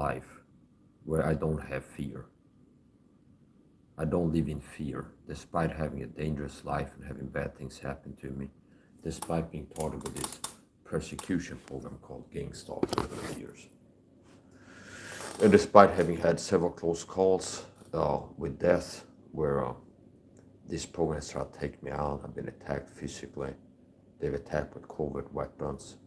life where I don't have fear. I don't live in fear, despite having a dangerous life and having bad things happen to me, despite being targeted with this persecution program called gang stalking for years. And despite having had several close calls with death, where this program has tried to take me out, I've been attacked physically, they've attacked with covert weapons.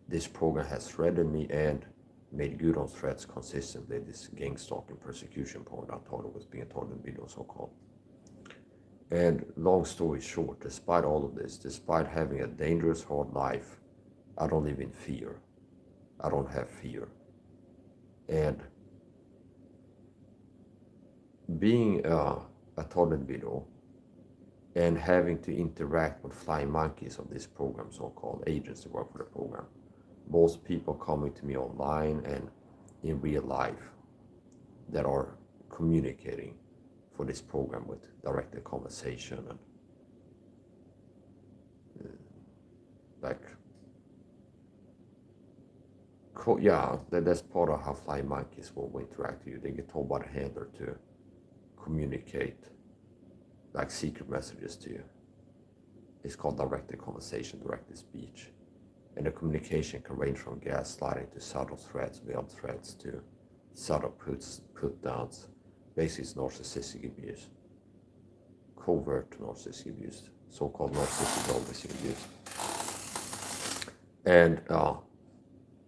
This program has threatened me and made good on threats consistently. This gang stalking persecution program I thought it was being told in video so-called. And long story short, despite all of this, despite having a dangerous, hard life, I don't live in fear. I don't have fear. And being a total video and having to interact with flying monkeys of this program, so-called agents that work for the program, most people coming to me online and in real life that are communicating for this program with direct conversation and that's part of how flying monkeys will interact with you. They get told by the handler to communicate like secret messages to you. It's called directed conversation, directed speech. And the communication can range from gaslighting to subtle threats, veiled threats, to subtle put downs. Basically, it's narcissistic abuse, covert narcissistic abuse, so-called narcissistic abuse. And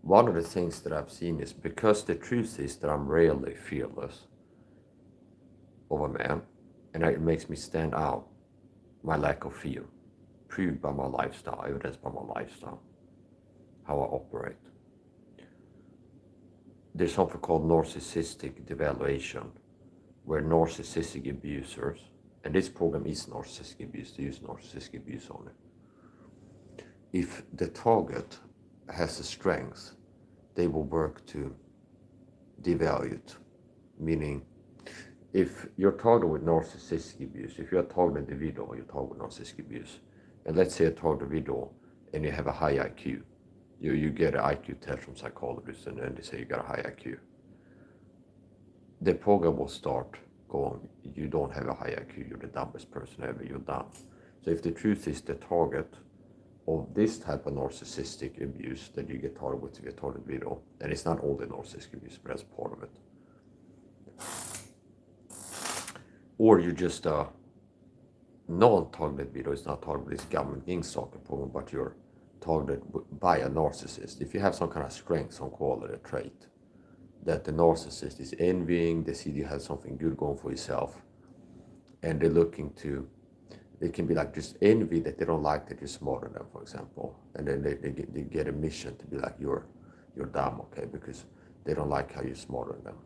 one of the things that I've seen is, because the truth is that I'm rarely fearless of a man, and it makes me stand out, my lack of fear, proved by my lifestyle, evidenced by my lifestyle, how I operate. There's something called narcissistic devaluation, where narcissistic abusers, and this program is narcissistic abuse, they use narcissistic abuse on it. If the target has a strength, they will work to devalue it. Meaning, if you're targeted with narcissistic abuse, if you're a targeted individual, you're targeted with narcissistic abuse, and let's say a targeted individual and you have a high IQ, you get an IQ test from psychologists and then they say you got a high IQ. The program will start going, you don't have a high IQ, you're the dumbest person ever, you're dumb. So if the truth is the target of this type of narcissistic abuse that you get targeted with to get targeted video, and it's not all the narcissistic abuse, but that's part of it. Or you just non-targeted video, it's not targeted with this government gang stalking program, but you're targeted by a narcissist. If you have some kind of strength, some quality, a trait that the narcissist is envying, they see you have something good going for yourself, and they're looking to, it can be like just envy that they don't like that you're smarter than them, for example, and then they get a mission to be like, you're dumb, okay, because they don't like how you're smarter than them,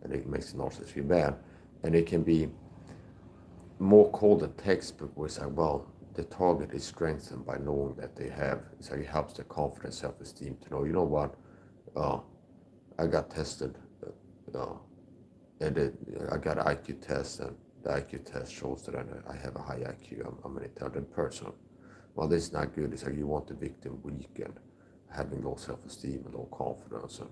and it makes the narcissist feel bad. And it can be more cold than textbook, where it's like, well, the target is strengthened by knowing that they have, it's like it helps their confidence, self-esteem to know, you know what, I got tested, and I got an IQ test, and the IQ test shows that I have a high IQ, I'm an intelligent person. Well, this is not good. It's like you want the victim weakened, having low self-esteem and low confidence, and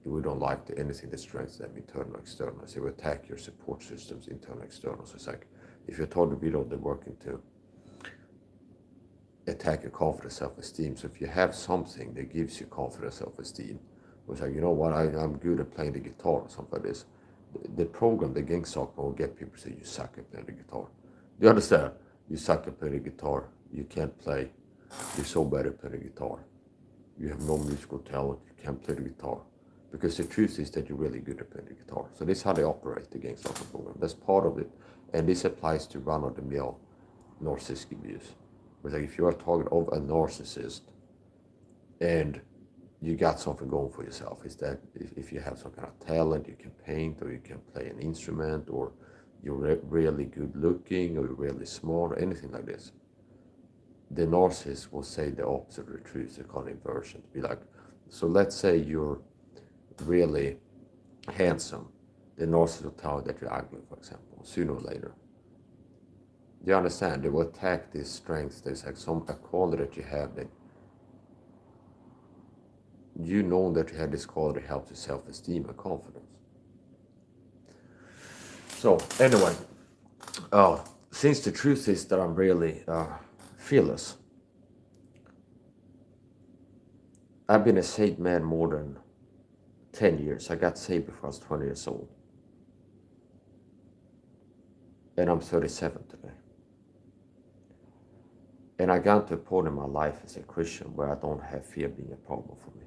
we don't like anything that strengthens them, internal, external. So we attack your support systems, internal, external. So it's like, if you're told to be they're working to attack your confidence, self-esteem. So if you have something that gives you confidence, self-esteem, it's like, you know what, I'm good at playing the guitar or something like this. The program, the gang stalking, will get people to say, you suck at playing the guitar. Do you understand? You suck at playing the guitar. You can't play. You're so bad at playing the guitar. You have no musical talent. You can't play the guitar. Because the truth is that you're really good at playing the guitar. So this is how they operate, the gang stalking program. That's part of it. And this applies to run-of-the-mill narcissistic abuse. It's like, if you're a target of a narcissist and you got something going for yourself, is that if you have some kind of talent, you can paint, or you can play an instrument, or you're really good looking, or you're really smart, or anything like this, the narcissist will say the opposite of the truth. They call it inversion. To be like, so let's say you're really handsome, the narcissist will tell you that you're ugly, for example, sooner or later. Do you understand? They will attack these strengths. There's like a quality that you have that you know that you have this quality helps your self-esteem and confidence. So anyway, since the truth is that I'm really fearless, I've been a saved man more than 10 years. I got saved before I was 20 years old. And I'm 37 today. And I got to a point in my life as a Christian where I don't have fear being a problem for me.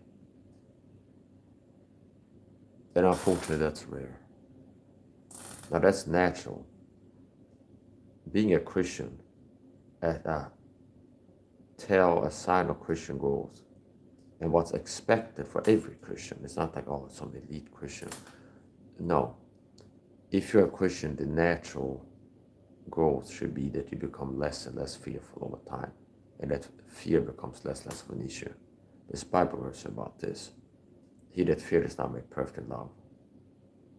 And unfortunately, that's rare. Now, that's natural. Being a Christian, tell a sign of Christian growth and what's expected for every Christian. It's not like, oh, some elite Christian. No. If you're a Christian, the natural growth should be that you become less and less fearful over time, and that fear becomes less and less of an issue. There's Bible verse about this. He that feared is not made perfect in love.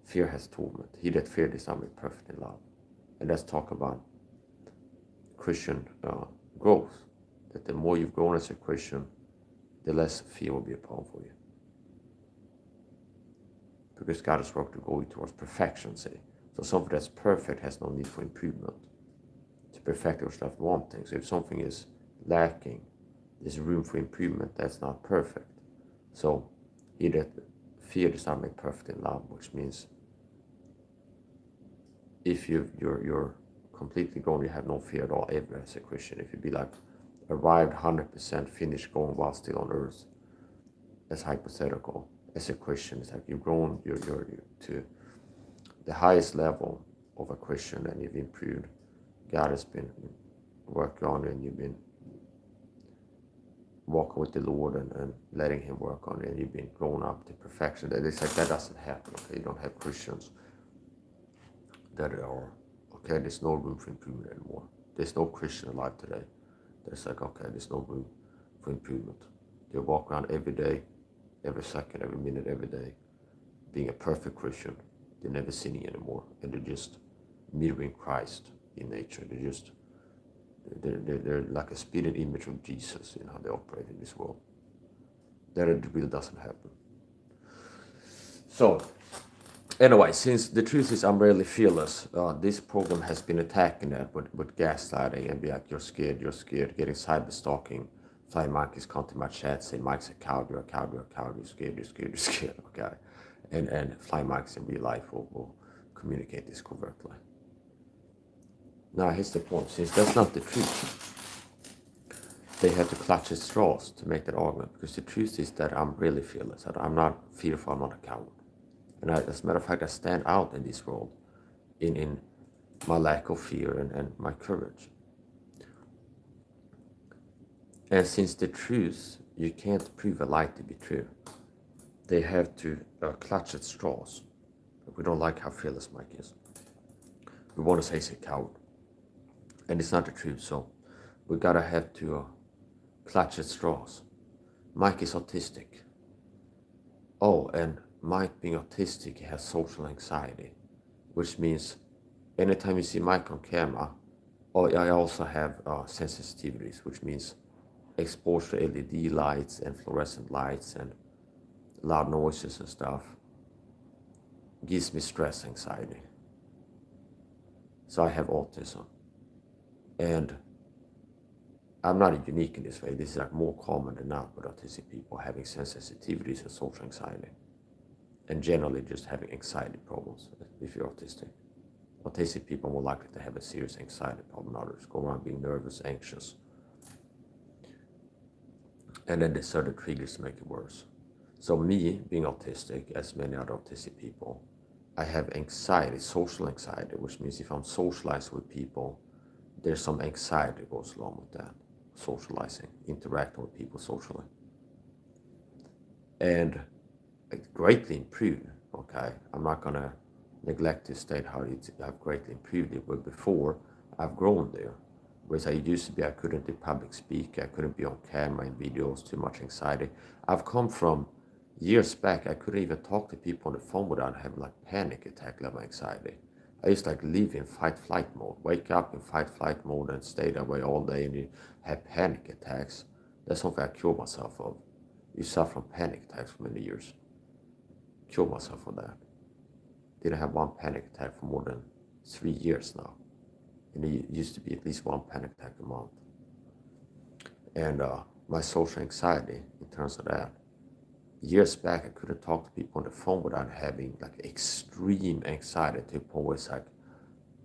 Fear has torment. He that feared is not made perfect in love. And let's talk about Christian growth. That the more you've grown as a Christian, the less fear will be a problem for you. Because God has worked to go towards perfection, say. So something that's perfect has no need for improvement. To perfect yourself one thing. So if something is lacking, there's room for improvement. That's not perfect. So he that feared is not made perfect in love, which means if you're completely grown, you have no fear at all ever as a Christian. If you be like arrived 100% finished going while still on earth, that's hypothetical. As a Christian, it's like you've grown you're to the highest level of a Christian and you've improved. God has been working on you and you've been walking with the Lord and letting him work on you and you've been grown up to perfection. It's like that doesn't happen, okay? You don't have Christians that are, okay, there's no room for improvement anymore. There's no Christian alive today that's like, okay, there's no room for improvement. They walk around every day, every second, every minute, every day, being a perfect Christian. They're never sinning anymore, and they're just mirroring Christ in nature. They're like a spitting image of Jesus in how they operate in this world. That really doesn't happen. So, anyway, since the truth is I'm really fearless, this program has been attacking that with gaslighting and be like, you're scared, getting cyber stalking. Flying monkeys come to my chat, say Mike's a coward, you're a coward, you're scared, okay? And flying monkeys in real life will communicate this covertly. Now here's the point, since that's not the truth, they had to clutch at straws to make that argument, because the truth is that I'm really fearless, that I'm not fearful, I'm not a coward. And as a matter of fact, I stand out in this world in my lack of fear and my courage. And since the truth, you can't prove a lie to be true, they have to clutch at straws. We don't like how fearless Mike is. We want to say he's a coward. And it's not the truth, so we gotta have to clutch at straws. Mike is autistic. Oh, and Mike being autistic, he has social anxiety, which means anytime you see Mike on camera, I also have sensitivities, which means exposure to LED lights and fluorescent lights and loud noises and stuff gives me stress anxiety. So I have autism. And I'm not unique in this way. This is like more common than not with autistic people having sensitivities and social anxiety. And generally just having anxiety problems if you're autistic. Autistic people are more likely to have a serious anxiety problem than others, go around being nervous, anxious. And then there's certain triggers to make it worse. So me, being autistic, as many other autistic people, I have anxiety, social anxiety, which means if I'm socializing with people, there's some anxiety that goes along with that. Socializing, interacting with people socially. And it greatly improved, okay? I'm not gonna neglect to state how I've greatly improved it, but before, I've grown there. Whereas I used to be, I couldn't do public speak, I couldn't be on camera in videos, too much anxiety. I've come from years back, I couldn't even talk to people on the phone without having like panic attack level anxiety. I used to like live in fight-flight mode, wake up in fight-flight mode and stay that way all day and you have panic attacks. That's something I cured myself of. You suffer from panic attacks for many years. Killed myself for that. Didn't have one panic attack for more than 3 years now. And it used to be at least one panic attack a month. And my social anxiety in terms of that, years back I couldn't talk to people on the phone without having like extreme anxiety to the point where it's like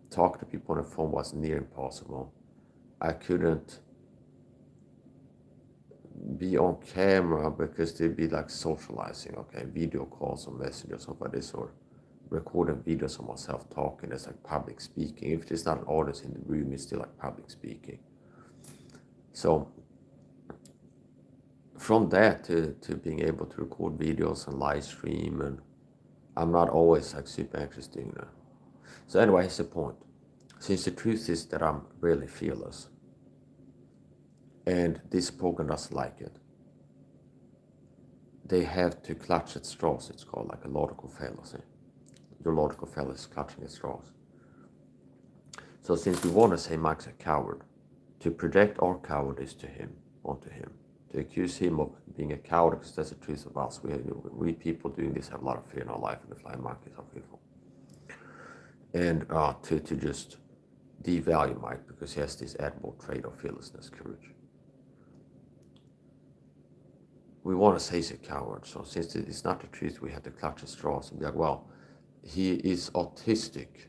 talk to people on the phone was near impossible. I couldn't be on camera because they'd be like socializing, okay, video calls or messages or something like this, or recording videos of myself talking. It's like public speaking. If there's not an audience in the room, it's still like public speaking. So from that to being able to record videos and live stream, and I'm not always like super anxious doing that. So anyway, here's the point. Since the truth is that I'm really fearless, and this program doesn't like it, they have to clutch at straws. It's called like a logical fallacy. Your logical fallacy is clutching at straws. So since we want to say Mike's a coward, to project our cowardice to him, onto him, to accuse him of being a coward, because that's the truth of us. We people doing this have a lot of fear in our life, and the flying monkeys are fearful. And to just devalue Mike because he has this admirable trait of fearlessness, courage. We want to say he's a coward, so since it's not the truth, we have to clutch at straws and be like, well, he is autistic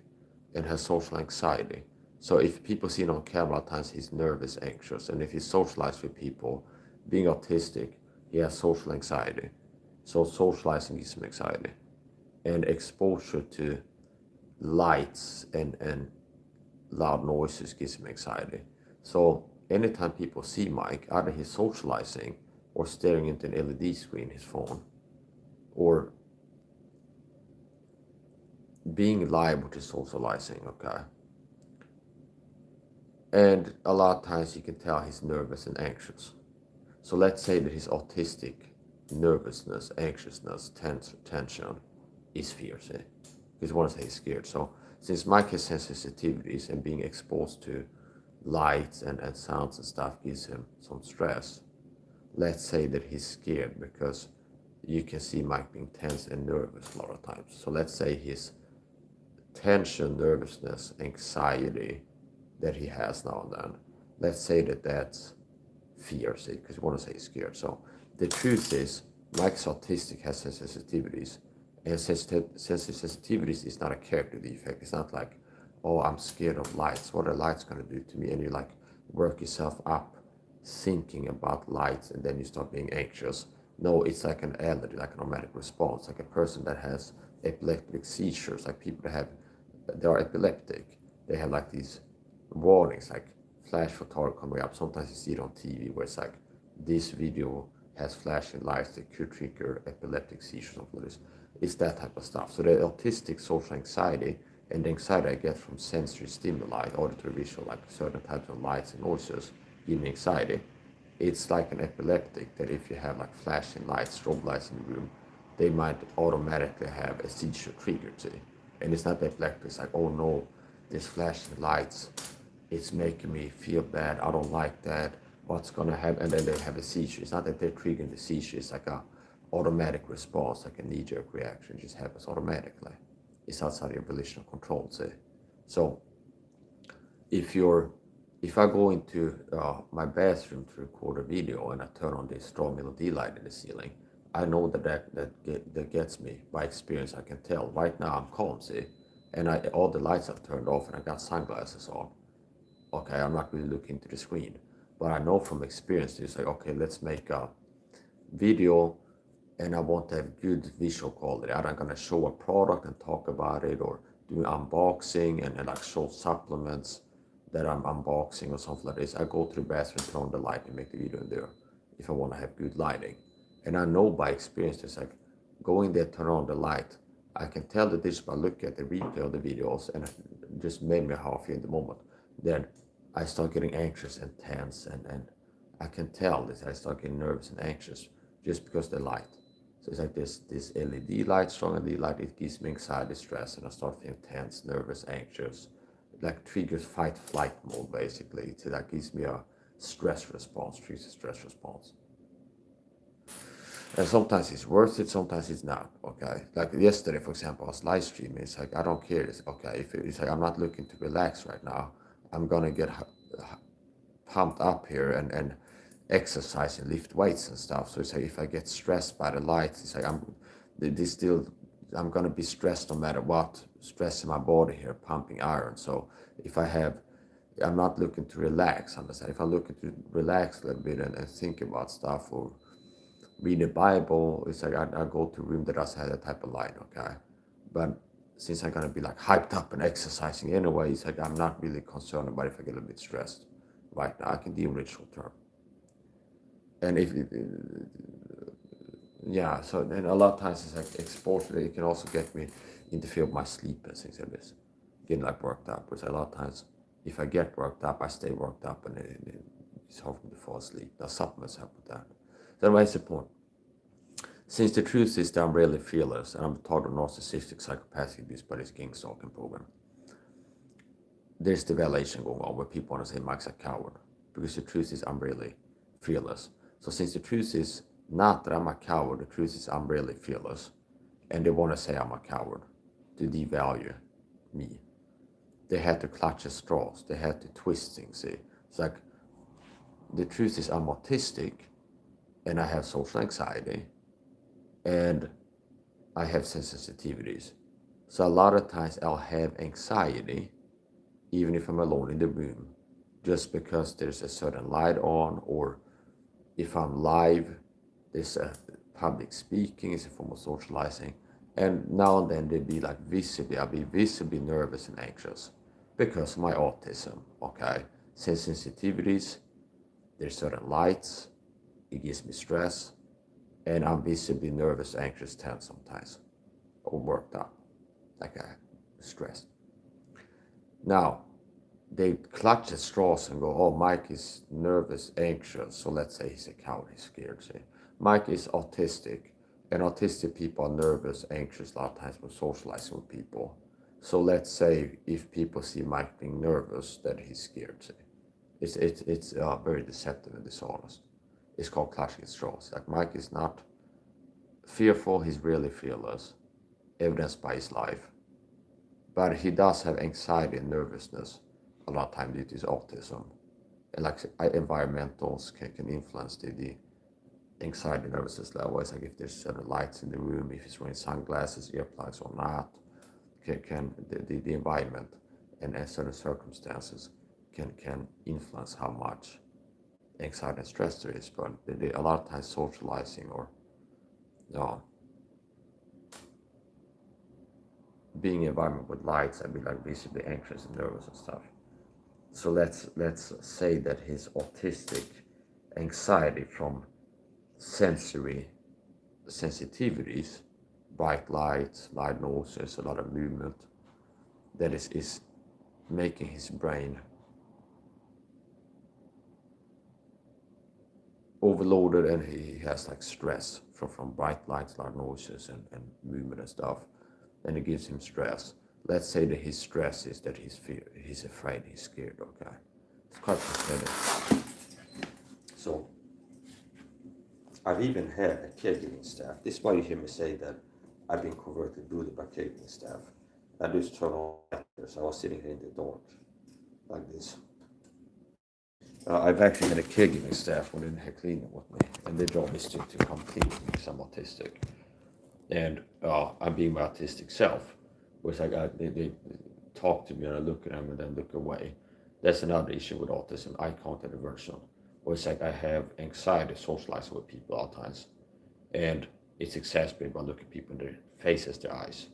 and has social anxiety. So if people see him on camera, at times he's nervous, anxious, and if he socializes with people, being autistic, he has social anxiety. So socializing gives him anxiety. And exposure to lights and loud noises gives him anxiety. So anytime people see Mike, either he's socializing or staring into an LED screen, his phone, or being liable to socializing, okay? And a lot of times you can tell he's nervous and anxious. So let's say that his autistic nervousness, anxiousness, tension is fear, say. Because one say he's scared. So since Mike has sensitivities and being exposed to lights and sounds and stuff gives him some stress, let's say that he's scared because you can see Mike being tense and nervous a lot of times. So let's say his tension, nervousness, anxiety that he has now and then, let's say that that's fear, say, because you want to say he's scared. So the truth is, Mike's autistic has sensitivities, and sensitivities is not a character defect. It's not like, oh, I'm scared of lights. What are lights going to do to me? And you like work yourself up thinking about lights, and then you start being anxious. No, it's like an allergy, like an automatic response, like a person that has epileptic seizures, like people that they are epileptic. They have like these warnings, like flash photography coming up. Sometimes you see it on TV where it's like, this video has flashing lights that could trigger epileptic seizures, something like this. It's that type of stuff. So the autistic social anxiety and the anxiety I get from sensory stimuli, auditory, visual, like certain types of lights and noises, give me anxiety. It's like an epileptic that if you have like flashing lights, strobe lights in the room, they might automatically have a seizure triggered, see? And it's not epileptic, it's like, oh no, this flashing lights, it's making me feel bad, I don't like that, what's gonna happen? And then they have a seizure. It's not that they're triggering the seizure, it's like a automatic response, like a knee-jerk reaction, it just happens automatically. It's outside your volitional control, say. So if I go into my bathroom to record a video and I turn on this strong LED light in the ceiling, I know that gets me by experience. I can tell right now I'm calm, see, and all the lights have turned off and I got sunglasses on. Okay, I'm not really looking into the screen, but I know from experience it's like, okay, let's make a video and I want to have good visual quality. I'm not gonna show a product and talk about it or do unboxing and like show supplements that I'm unboxing or something like this. I go to the bathroom, turn on the light and make the video in there if I want to have good lighting. And I know by experience, it's like going there, turn on the light. I can tell that this by looking at the replay of the videos and just made me how I feel in the moment. Then I start getting anxious and tense and I can tell that I start getting nervous and anxious just because of the light. So it's like this LED light, strong LED light, it gives me anxiety, stress, and I start feeling tense, nervous, anxious. It like triggers fight-flight mode, basically. It like gives me a stress response, triggers a stress response. And sometimes it's worth it, sometimes it's not. Okay, like yesterday, for example, I was live streaming. It's like I don't care. It's okay. If it's like I'm not looking to relax right now, I'm gonna get pumped up here and exercise and lift weights and stuff. So it's like if I get stressed by the lights, it's like this still I'm gonna be stressed no matter what. Stress in my body here, pumping iron. So if I'm not looking to relax. Understand? If I'm looking to relax a little bit and think about stuff or read the Bible, it's like I go to a room that doesn't have that type of light. Okay, but since I'm gonna be like hyped up and exercising anyway, it's like I'm not really concerned about if I get a little bit stressed. Right now, I can deal with it short term. And yeah, so then a lot of times it's like exposure. It can also get me interfere with my sleep and things like this, getting like worked up. Which a lot of times, if I get worked up, I stay worked up, and it's hard for me to fall asleep. Now supplements help with that. So what's the point? Since the truth is that I'm really fearless, and I'm taught of narcissistic psychopathic abuse by this gang stalking program, there's the validation going on where people want to say Mike's a coward. Because the truth is I'm really fearless. So since the truth is not that I'm a coward, the truth is I'm really fearless, and they want to say I'm a coward to devalue me. They had to clutch at straws. They had to twist things. See, it's like the truth is I'm autistic, and I have social anxiety, and I have sensitivities. So a lot of times I'll have anxiety, even if I'm alone in the room, just because there's a certain light on, or if I'm live, there's a public speaking, it's a form of socializing. And now and then I'll be visibly nervous and anxious because of my autism, okay? Sensitivities, there's certain lights, it gives me stress, and I'm visibly nervous, anxious, tense sometimes, or worked up, like stressed. Now, they clutch at straws and go, oh, Mike is nervous, anxious, so let's say he's a coward, he's scared. Say, Mike is autistic, and autistic people are nervous, anxious a lot of times when socializing with people. So let's say if people see Mike being nervous, that he's scared. Say, it's very deceptive and dishonest. It's called clutching at straws. Like Mike is not fearful, he's really fearless, evidenced by his life. But he does have anxiety and nervousness a lot of time due to his autism. And like environmentals can influence the anxiety nervousness level. It's like if there's certain lights in the room, if he's wearing sunglasses, earplugs or not, can the environment and certain circumstances can influence how much anxiety and stress there is. But a lot of times socializing or being in an environment with lights, I'd be like visibly anxious and nervous and stuff. So let's say that his autistic anxiety from sensory sensitivities, bright lights, loud noises, a lot of movement, that is making his brain overloaded, and he has like stress from bright lights, loud noises, and movement and stuff, and it gives him stress. Let's say that his stress is that he's afraid, he's scared. Okay, it's quite pathetic. So I've even had a caregiving staff. This is why you hear me say that I've been covertly bullied by caregiving staff. I just turn on lights. I was sitting here in the dark like this. I've actually had a caregiving staff who didn't have cleaning with me, and their job is to come clean me because I'm autistic. And I'm being my autistic self, which they talk to me and I look at them and then look away. That's another issue with autism, eye contact aversion. Or it's like I have anxiety socializing with people all times, and it's exacerbated by looking people in their faces, their eyes.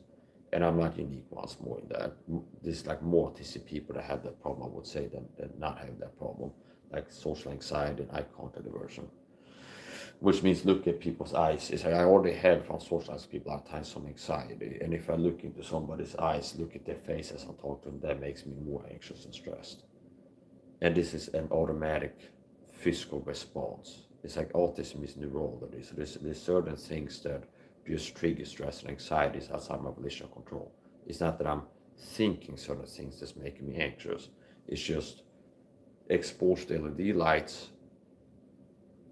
And I'm not unique once more in that. There's like more autistic people that have that problem, I would say, than not have that problem, like social anxiety and eye contact aversion. Which means look at people's eyes. It's like I already have from socialized people at times some anxiety, and if I look into somebody's eyes, look at their faces and talk to them, that makes me more anxious and stressed. And this is an automatic physical response. It's like autism is neurology. So there's certain things that just trigger stress and anxiety outside my volitional control. It's not that I'm thinking certain things that's making me anxious. It's just exposed to LED lights,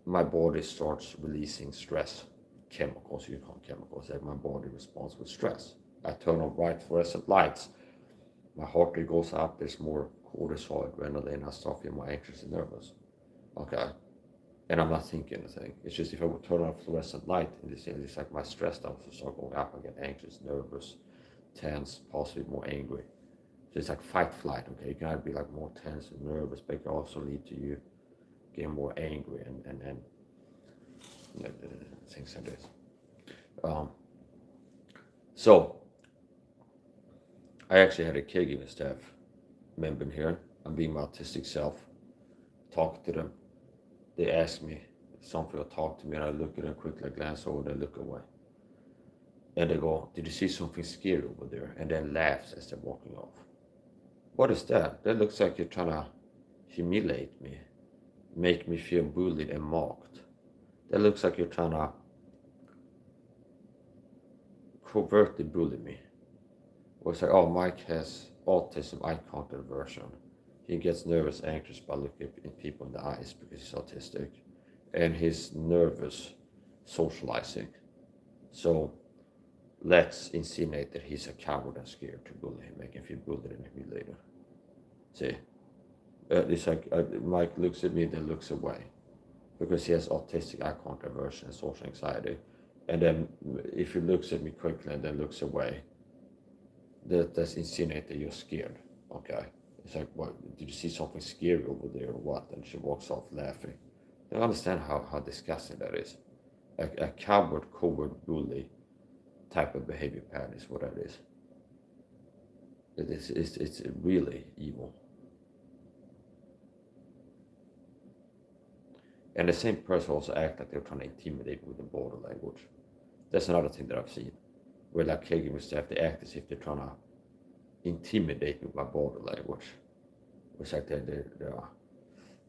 my body starts releasing stress chemicals, you call chemicals, that my body responds with stress. I turn on bright fluorescent lights, my heart rate goes up, there's more cortisol, adrenaline, I start feeling more anxious and nervous. Okay. And I'm not thinking anything. It's just if I would turn on a fluorescent light in this area, it's like my stress levels will start going up. I get anxious, nervous, tense, possibly more angry. So it's like fight, flight, okay? You can either be like more tense and nervous, but it can also lead to you getting more angry and you know, things like this. So I actually had a caregiving staff member here. I'm being my autistic self, talk to them. They ask me something or talk to me, and I look at them quickly, I glance over, they look away. And they go, "Did you see something scary over there?" And then laughs as they're walking off. What is that? That looks like you're trying to humiliate me, make me feel bullied and mocked. That looks like you're trying to covertly bully me. Or say, "Oh, Mike has autism icon aversion. He gets nervous, anxious by looking at people in the eyes because he's autistic. And he's nervous socializing. So let's insinuate that he's a coward and scared to bully him, make him feel bullied and humiliated." See? It's like Mike looks at me, then looks away because he has autistic eye contact aversion and social anxiety. And then if he looks at me quickly and then looks away, that's insinuate that you're scared. Okay. It's like, what, did you see something scary over there or what? And she walks off laughing. You understand how disgusting that is. A coward, covert bully type of behavior pattern is what that is. It's really evil. And the same person also act like they're trying to intimidate with the body language. That's another thing that I've seen. Where like caregiving staff, they act as if they're trying to intimidate me with my body language. It's like they're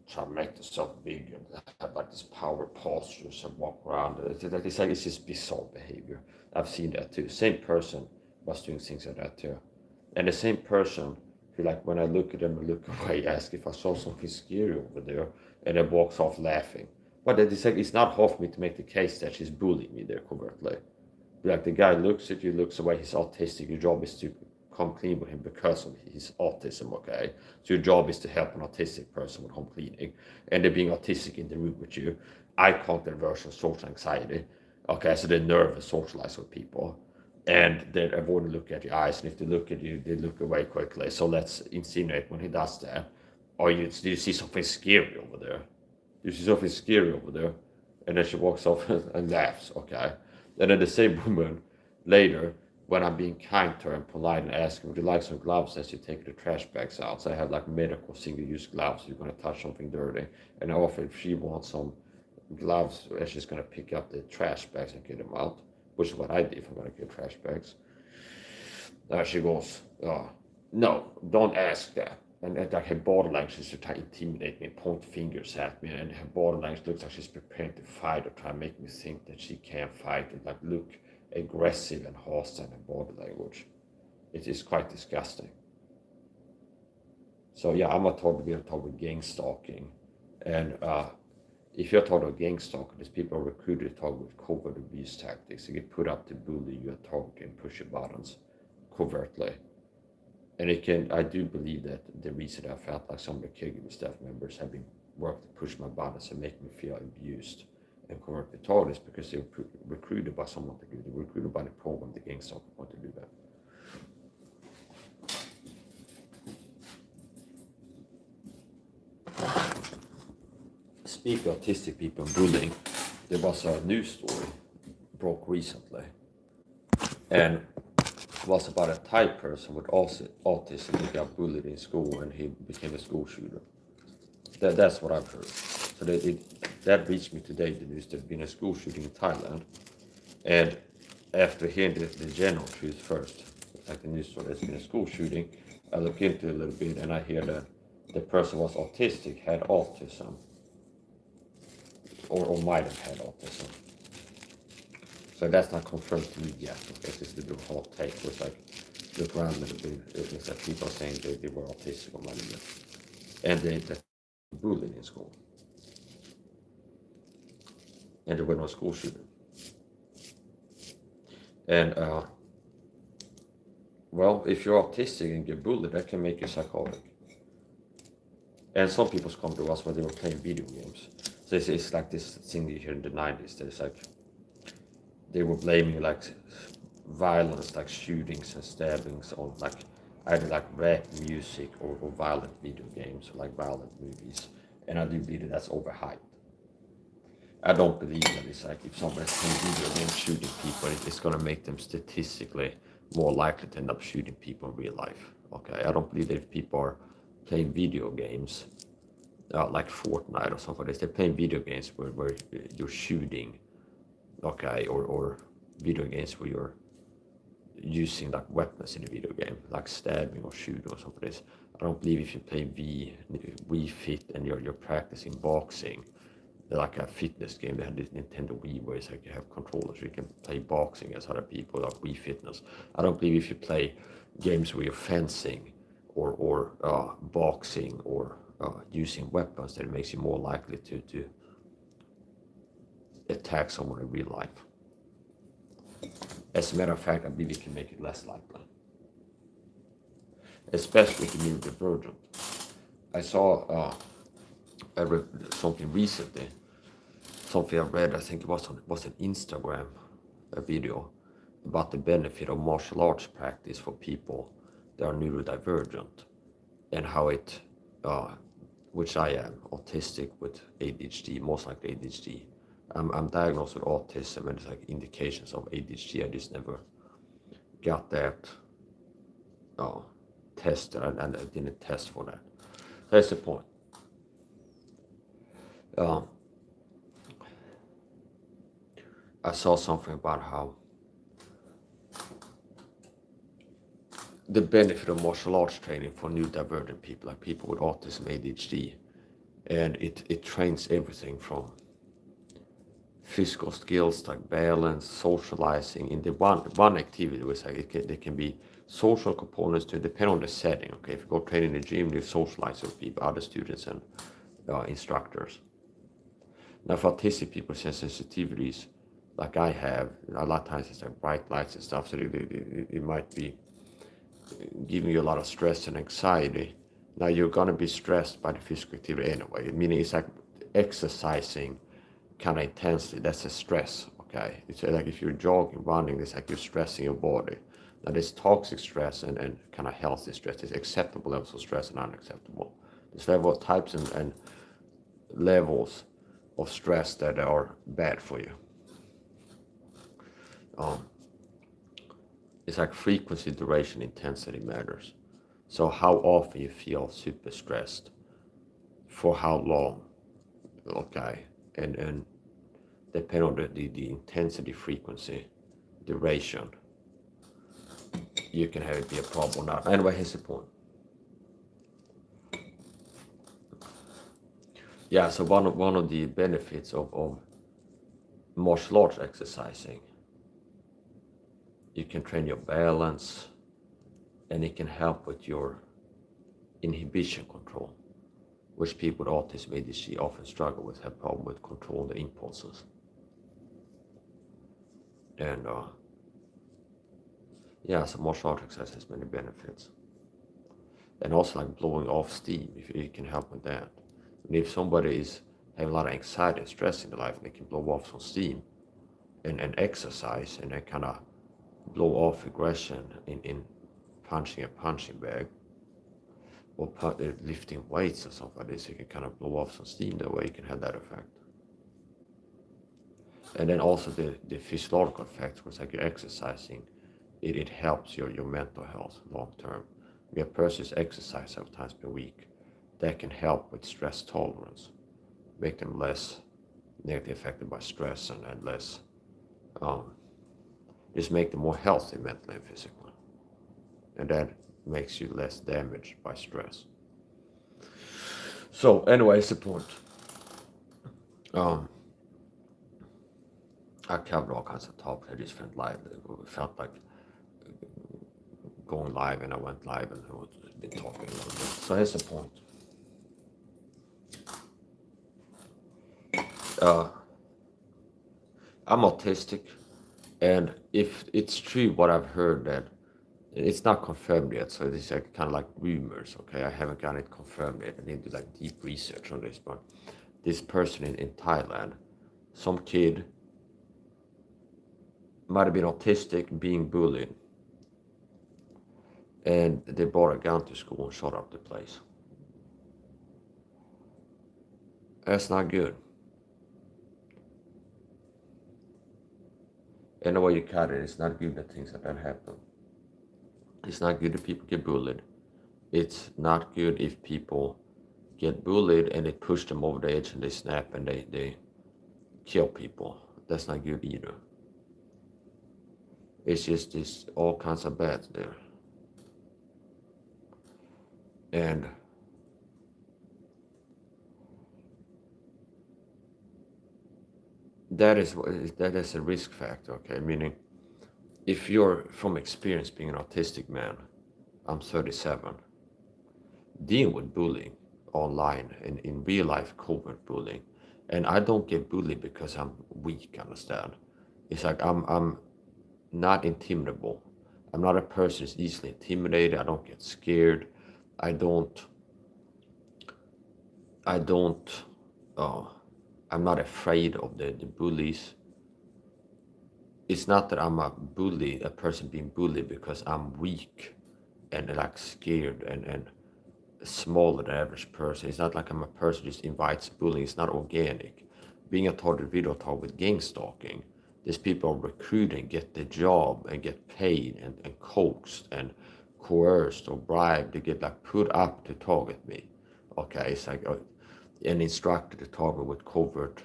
trying to make themselves big and have like this power postures and walk around. It's just bizarre behavior. I've seen that too. Same person was doing things like that too. And the same person who, like, when I look at them and look away, ask if I saw something scary over there, and then walks off laughing. But it's not hard for me to make the case that she's bullying me there covertly. Like, the guy looks at you, looks away, he's autistic, your job is to come clean with him because of his autism, okay? So your job is to help an autistic person with home cleaning, and they're being autistic in the room with you. Eye contact aversion, social anxiety, okay? So they're nervous, socialize with people, and they're avoiding to look at your eyes, and if they look at you, they look away quickly. So let's insinuate when he does that, do you see something scary over there? Do you see something scary over there? And then she walks off and laughs, okay? And then the same woman later, when I'm being kind to her and polite and asking, "Would you like some gloves as you take the trash bags out?" So I have like medical single-use gloves. You're going to touch something dirty. And I offer if she wants some gloves, and she's going to pick up the trash bags and get them out, which is what I did if I'm going to get trash bags. She goes, "No, don't ask that." And like her body language is to try to intimidate me and point fingers at me, and her body language looks like she's preparing to fight or try to make me think that she can't fight, and like look aggressive and hostile in body language. It is quite disgusting. So yeah, I'm not talking about gang stalking, and if you're talking about gang stalking, these people are recruited to talk with covert abuse tactics. They get put up to bully you, target and push your buttons covertly. And I do believe that the reason I felt like some of the caregiving staff members have been worked to push my buttons and make me feel abused and covertly targeted is because they were recruited by someone to do it. They were recruited by the program, the gang stalker want to do that. Speaking of autistic people and bullying, there was a news story broke recently, and it was about a Thai person with autism who got bullied in school and he became a school shooter. That's what I've heard. So that reached me today, the news. There's been a school shooting in Thailand, and after hearing the general truth first, like the news story, there's been a school shooting, I look into it a little bit and I hear that the person was autistic, had autism, or might have had autism. So that's not confirmed to me yet. Okay, this is the whole take. It's like, look around a little bit. It's like people saying they were autistic or might have been. And they bullied in school. And there were no school shooting. And well, if you're autistic and get bullied, that can make you psychotic. And some people come to us when they were playing video games. So it's like this thing you hear in the 90s. There's like, they were blaming like violence, like shootings and stabbings on like either like rap music or violent video games or like violent movies. And I do believe that that's overhyped. I don't believe that it's like if someone's playing video games shooting people, it's gonna make them statistically more likely to end up shooting people in real life. Okay, I don't believe that if people are playing video games like Fortnite or something like this, they're playing video games where you're shooting, okay, or video games where you're using like weapons in a video game, like stabbing or shooting or something like this. I don't believe if you play Wii Fit and you're practicing boxing, like a fitness game. They had this Nintendo Wii where it's like you have controllers, you can play boxing as other people, like Wii Fitness. I don't believe if you play games where you're fencing or boxing or using weapons, that it makes you more likely to attack someone in real life. As a matter of fact, I believe it can make it less likely, especially if you're neurodivergent. I read something recently, something I read, I think it was an Instagram video about the benefit of martial arts practice for people that are neurodivergent and how it, which I am, autistic with ADHD, most likely ADHD. I'm diagnosed with autism and it's like indications of ADHD. I just never got that tested and I didn't test for that. That's the point. I saw something about how the benefit of martial arts training for neurodivergent people, like people with autism, ADHD, and it trains everything from physical skills like balance, socializing. In the one activity, was like there can be social components to it, depend on the setting. Okay, if you go train in the gym, you socialize with people, other students and instructors. Now, for autistic people with sensitivities, like I have, a lot of times it's like bright lights and stuff, so it might be giving you a lot of stress and anxiety. Now you're gonna be stressed by the physical activity anyway, meaning it's like exercising kind of intensely, that's a stress, okay? It's like if you're jogging, running, it's like you're stressing your body. Now there's toxic stress and kind of healthy stress. There's acceptable levels of stress and unacceptable. There's level types and levels of stress that are bad for you. It's like frequency, duration, intensity matters. So how often you feel super stressed, for how long, okay, and depend on the intensity, frequency, duration, you can have it be a problem or not. Anyway, here's the point. Yeah, so one of the benefits of martial arts exercising, you can train your balance and it can help with your inhibition control, which people with autism ADHD often struggle with, have problem with controlling the impulses. And yeah, so martial arts exercise has many benefits. And also like blowing off steam, if it can help with that. And if somebody is having a lot of anxiety and stress in their life, and they can blow off some steam and exercise and then kind of blow off aggression in punching a punching bag or lifting weights or something like this, you can kind of blow off some steam. That way you can have that effect. And then also the physiological effects, because like you're exercising, it helps your mental health long term. If a person exercise several times per week, that can help with stress tolerance, make them less negatively affected by stress and less, just make them more healthy mentally and physically. And that makes you less damaged by stress. So anyway, it's the point. I covered all kinds of topics. I just felt like going live, and I went live and I've been talking a little bit. So here's the point. I'm autistic, And if it's true what I've heard, that it's not confirmed yet, so it's like kind of like rumors. Okay, I haven't got it confirmed yet. I need to like deep research on this. But this person in Thailand, some kid might have been autistic, being bullied, and they brought a gun to school and shot up the place. That's not good. And the way you cut it, it's not good that things like that happen. It's not good if people get bullied. It's not good if people get bullied and they push them over the edge and they snap and they kill people. That's not good either. It's just this all kinds of bad there. And that is a risk factor, okay? Meaning, if you're from experience being an autistic man, I'm 37, dealing with bullying online and in real life covert bullying, and I don't get bullied because I'm weak, understand? It's like I'm not intimidable. I'm not a person who's easily intimidated. I don't get scared. I don't I don't uh, I'm not afraid of the bullies. It's not that I'm a person being bullied because I'm weak and like scared and smaller than average person. It's not like I'm a person who just invites bullying. It's not organic. Being a target video talk with gang stalking, these people are recruited, get the job and get paid and coaxed and coerced or bribed to get like put up to target me. Okay, it's like and instructed to target with covert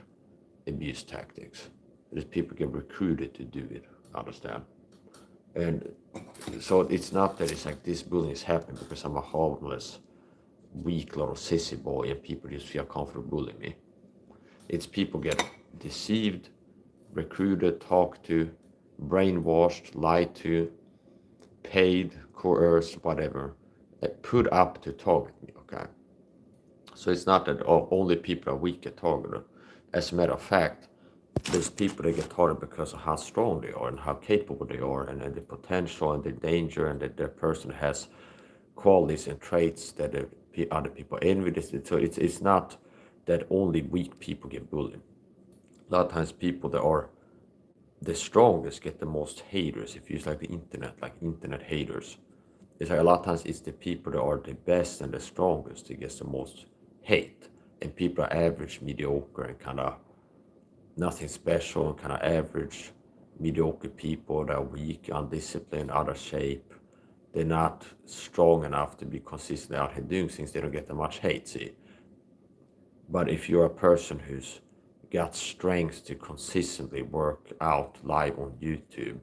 abuse tactics. These people get recruited to do it, understand? And so it's not that it's like this bullying is happening because I'm a harmless, weak little sissy boy and people just feel comfortable bullying me. It's people get deceived, recruited, talked to, brainwashed, lied to, paid, coerced, whatever, put up to target me, okay? So it's not that only people are weak get targeted. As a matter of fact, there's people that get targeted because of how strong they are and how capable they are and the potential and the danger and that their person has qualities and traits that other people envy. So it's not that only weak people get bullied. A lot of times people that are the strongest get the most haters. If you use like the internet, like internet haters, it's like a lot of times it's the people that are the best and the strongest that gets the most hate. And people are average, mediocre, and kind of nothing special, and kind of average, mediocre people that are weak, undisciplined, out of shape. They're not strong enough to be consistently out here doing things. They don't get that much hate, see. But if you're a person who's got strength to consistently work out live on YouTube,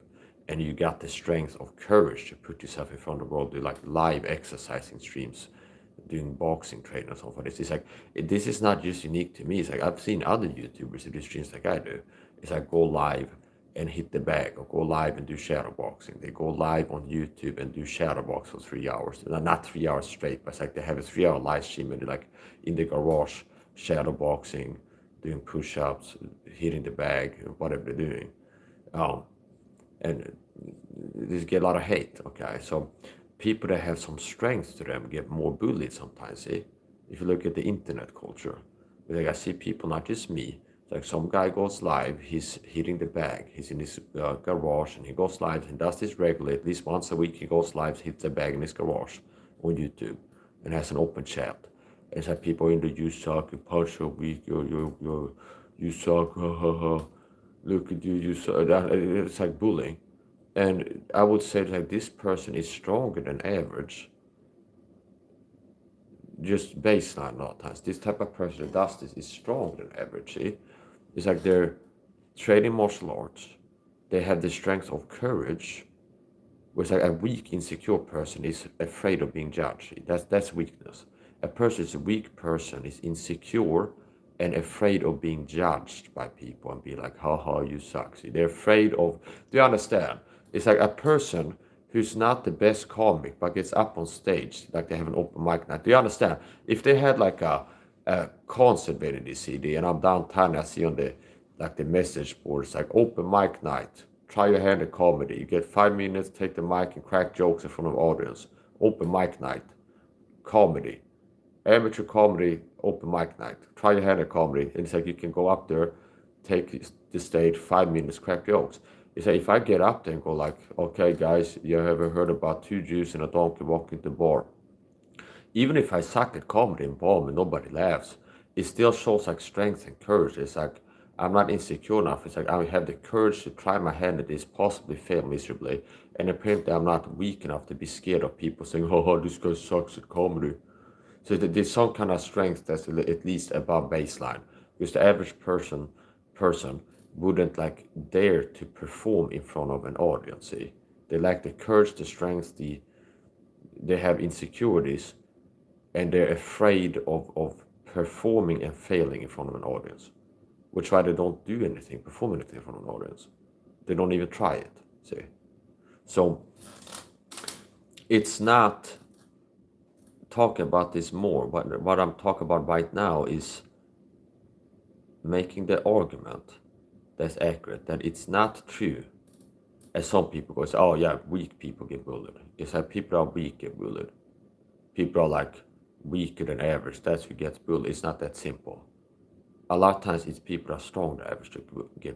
and you got the strength of courage to put yourself in front of the world, do like live exercising streams, doing boxing training or something. It's like, this is not just unique to me. It's like I've seen other YouTubers who do streams like I do. It's like go live and hit the bag, or go live and do shadow boxing. They go live on YouTube and do shadow box for 3 hours. Not 3 hours straight, but it's like they have a 3 hour live stream and they're like in the garage, shadow boxing, doing push-ups, hitting the bag, whatever they're doing. And they get a lot of hate, okay? So people that have some strength to them get more bullied sometimes, see? If you look at the internet culture, like I see people, not just me, like some guy goes live, he's hitting the bag, he's in his garage, and he goes live and does this regularly, at least once a week he goes live, hits the bag in his garage on YouTube, and has an open chat. And it's like people in the you suck, you punch, you're weak, you suck, ha ha ha, look at you, you suck. It's like bullying. And I would say like this person is stronger than average, just baseline a lot of times. This type of person that does this is stronger than average, see? It's like they're training martial arts, they have the strength of courage, whereas like a weak, insecure person is afraid of being judged. See? That's weakness. A person is a weak person is insecure and afraid of being judged by people and be like, haha, you suck. See, they're afraid of, do you understand? It's like a person who's not the best comic but gets up on stage, like they have an open mic night. Do you understand? If they had like a concert video this CD and I'm downtown, I see on the like the message boards like open mic night, Try your hand at comedy. You get 5 minutes, take the mic and crack jokes in front of audience. Open mic night. Comedy. Amateur comedy, open mic night. Try your hand at comedy. And it's like you can go up there, take the stage, 5 minutes, crack jokes. It's like if I get up there and go like, okay guys, you ever heard about two Jews and a donkey walking the bar? Even if I suck at comedy and bomb and nobody laughs, it still shows like strength and courage. It's like I'm not insecure enough. It's like I have the courage to try my hand at this, possibly fail miserably, and apparently I'm not weak enough to be scared of people saying, "Oh, this guy sucks at comedy." So there's some kind of strength that's at least above baseline, because the average person wouldn't like dare to perform in front of an audience. See, they lack the courage, the strength, they have insecurities, and they're afraid of performing and failing in front of an audience, which why they don't do anything, perform anything in front of an audience. They don't even try it. See, so it's not talking about this more. What I'm talking about right now is making the argument that's accurate, that it's not true, as some people go, say, oh yeah, weak people get bullied. It's like people are weak get bullied. People are like weaker than average, that's who gets bullied. It's not that simple. A lot of times it's people that are strong than average to get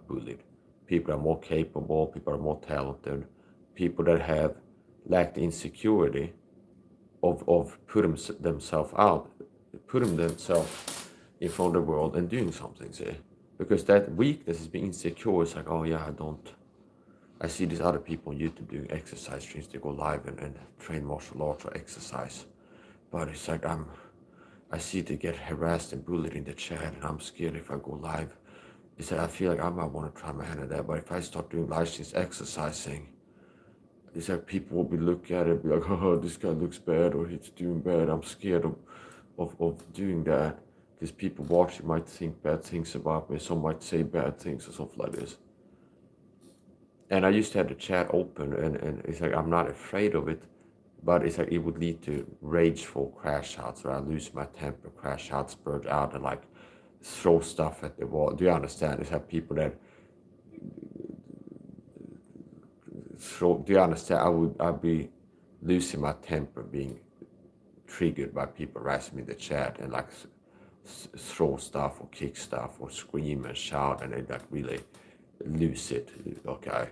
bullied. People are more capable, people are more talented, people that have lacked insecurity of putting themselves out, putting themselves in front of the world and doing something, see? Because that weakness is being insecure. It's like, oh yeah, I see these other people on YouTube doing exercise streams. They go live and train martial arts or exercise. But it's like I see they get harassed and bullied in the chat, and I'm scared if I go live. It's like I feel like I might want to try my hand at that, but if I start doing live streams exercising, it's like people will be looking at it and be like, oh, this guy looks bad or he's doing bad. I'm scared of doing that, because people watching might think bad things about me. Some might say bad things or something like this. And I used to have the chat open, and it's like I'm not afraid of it, but it's like it would lead to rageful crash outs, or I lose my temper, crash out, spurt out, and like throw stuff at the wall. Do you understand? It's like people that throw. Do you understand? I'd be losing my temper, being triggered by people harassing me in the chat, and like throw stuff or kick stuff or scream and shout, and they like really lose it. Okay.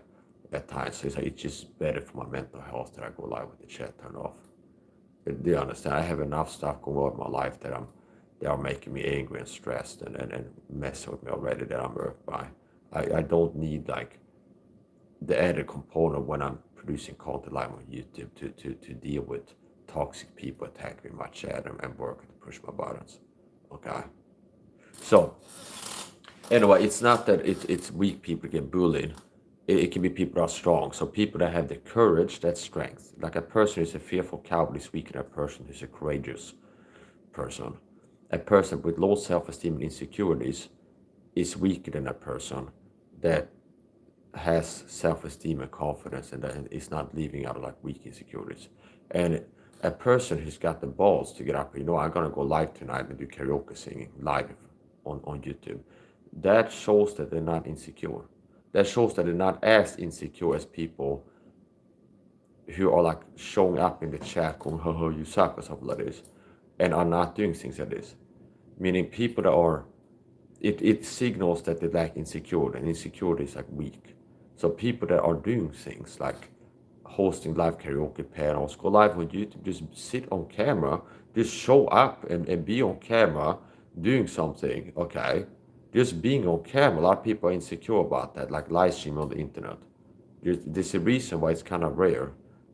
At times, so it's just better for my mental health that I go live with the chat turned off. Do you understand? I have enough stuff going on in my life that they are making me angry and stressed and messing with me already that I'm irked by. I don't need like the added component when I'm producing content live on YouTube to deal with toxic people attacking my chat and working to push my buttons. Okay. So anyway, it's not that it's weak people get bullied. It can be people that are strong. So people that have the courage, that's strength. Like a person who's a fearful coward is weaker than a person who's a courageous person. A person with low self-esteem and insecurities is weaker than a person that has self-esteem and confidence and that is not living out of like weak insecurities. And a person who's got the balls to get up, I'm gonna go live tonight and do karaoke singing live on YouTube. That shows that they're not insecure. That shows that they're not as insecure as people who are like showing up in the chat going, oh, you suck or something like this, and are not doing things like this. Meaning people that are, it signals that they lack insecurity, and insecurity is like weak. So people that are doing things like hosting live karaoke panels, go live on YouTube, just sit on camera, just show up and be on camera doing something, okay? Just being on camera, a lot of people are insecure about that, like live stream on the internet. There's a reason why it's kind of rare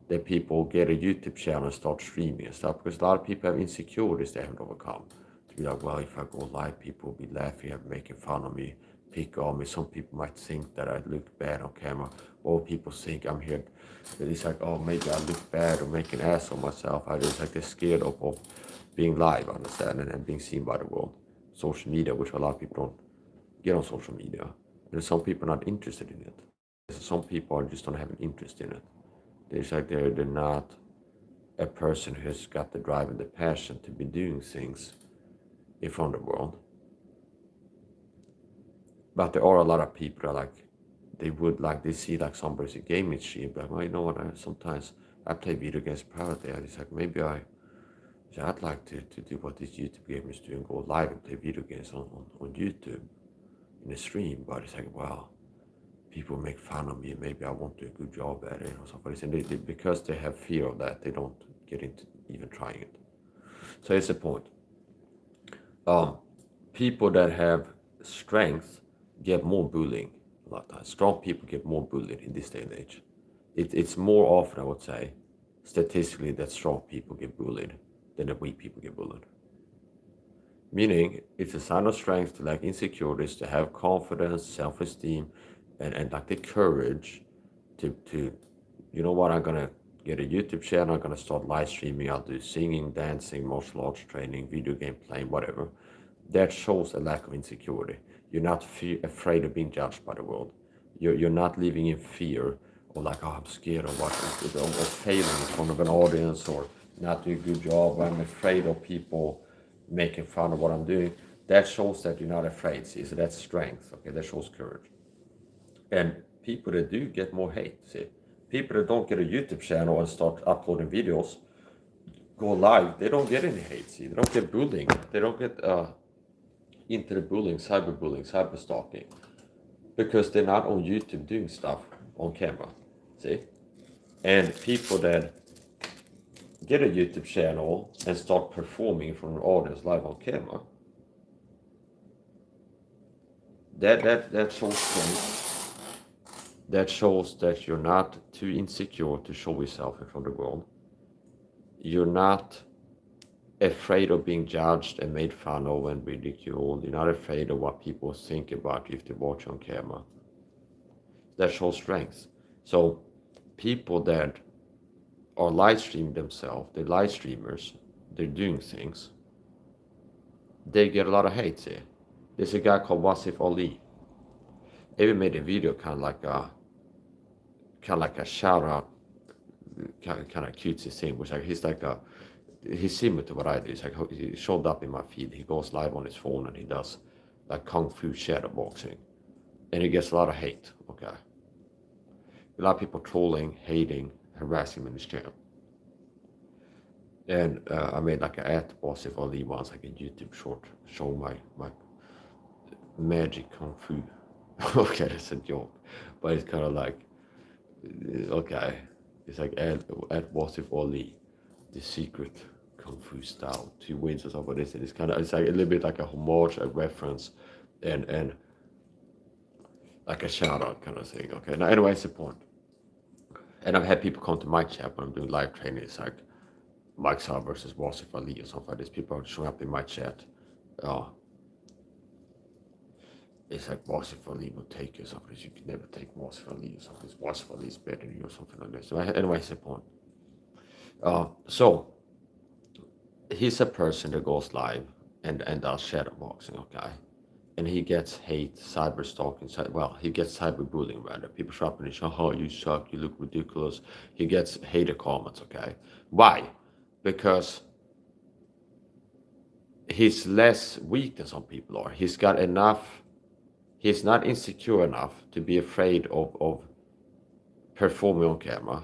that people get a YouTube channel and start streaming and stuff, because a lot of people have insecurities they haven't overcome. To be like, well, if I go live, people will be laughing and making fun of me, pick on me. Some people might think that I look bad on camera, or people think I'm here. It's like, oh, maybe I look bad or make an ass of myself. It's like they're scared of being live, understand, and being seen by the world. Social media, which a lot of people don't get on social media. And some people are not interested in it. Some people just don't have an interest in it. It's like they're not a person who has got the drive and the passion to be doing things in front of the world. But there are a lot of people that are like they would like, they see like somebody's a gaming stream, like, well, you know what, sometimes I play video games privately. I just like, maybe I'd like to do what these YouTube gamers do and go live and play video games on YouTube in a stream. But it's like, well, people make fun of me. Maybe I won't do a good job at it or something. And because they have fear of that, they don't get into even trying it. So it's the point. People that have strength get more bullying a lot of times. Strong people get more bullied in this day and age. It's more often, I would say, statistically, that strong people get bullied than that weak people get bullied. Meaning, it's a sign of strength to lack insecurities, to have confidence, self-esteem, and like the courage to you know what, I'm gonna get a YouTube channel, I'm gonna start live streaming, I'll do singing, dancing, martial arts training, video game playing, whatever. That shows a lack of insecurity. You're not afraid of being judged by the world. You're not living in fear or like, oh, I'm scared of what, or failing in front of an audience or not doing a good job. I'm afraid of people making fun of what I'm doing. That shows that you're not afraid. See, so that's strength. Okay, that shows courage. And people that do get more hate. See, people that don't get a YouTube channel and start uploading videos, go live, they don't get any hate. See, they don't get bullying. They don't get into the bullying, cyber stalking, because they're not on YouTube doing stuff on camera. See, and people that get a YouTube channel and start performing from an audience live on camera, that shows strength. That shows that you're not too insecure to show yourself in front of the world. You're not afraid of being judged and made fun of and ridiculed. You're not afraid of what people think about you if they watch on camera. That shows strength. So people that are live streaming themselves, they're live streamers, they're doing things, they get a lot of hate here. There's a guy called Wasif Ali. Even made a video kind of like a shout out, kind of cutesy thing, which like he's similar to what I do. It's like he showed up in my feed. He goes live on his phone and he does like kung fu shadow boxing, and he gets a lot of hate. Okay, a lot of people trolling, hating, harassing him in his channel. And I made like an at Wasif Ali once, like a YouTube short, showing my magic kung fu. Okay, that's a joke, but it's kind of like, okay, it's like at Wasif Ali, the secret kung fu style, 2 wins or something. This and it's like a little bit like a homage, a reference, and like a shout out kind of thing. Okay, now anyway, it's the point. And I've had people come to my chat when I'm doing live training. It's like Mike Saab versus Wasif Ali or something like this. People are showing up in my chat. It's like Wasif Ali will take you or something. You can never take Wasif Ali or something. Wasif Ali is better than you or something like this. So anyway, it's the point. So he's a person that goes live and does shadow boxing, okay? And he gets hate, cyber stalking, he gets cyberbullying rather. People show up and they say, oh, you suck, you look ridiculous. He gets hater comments, okay? Why? Because he's less weak than some people are. He's got enough, he's not insecure enough to be afraid of performing on camera.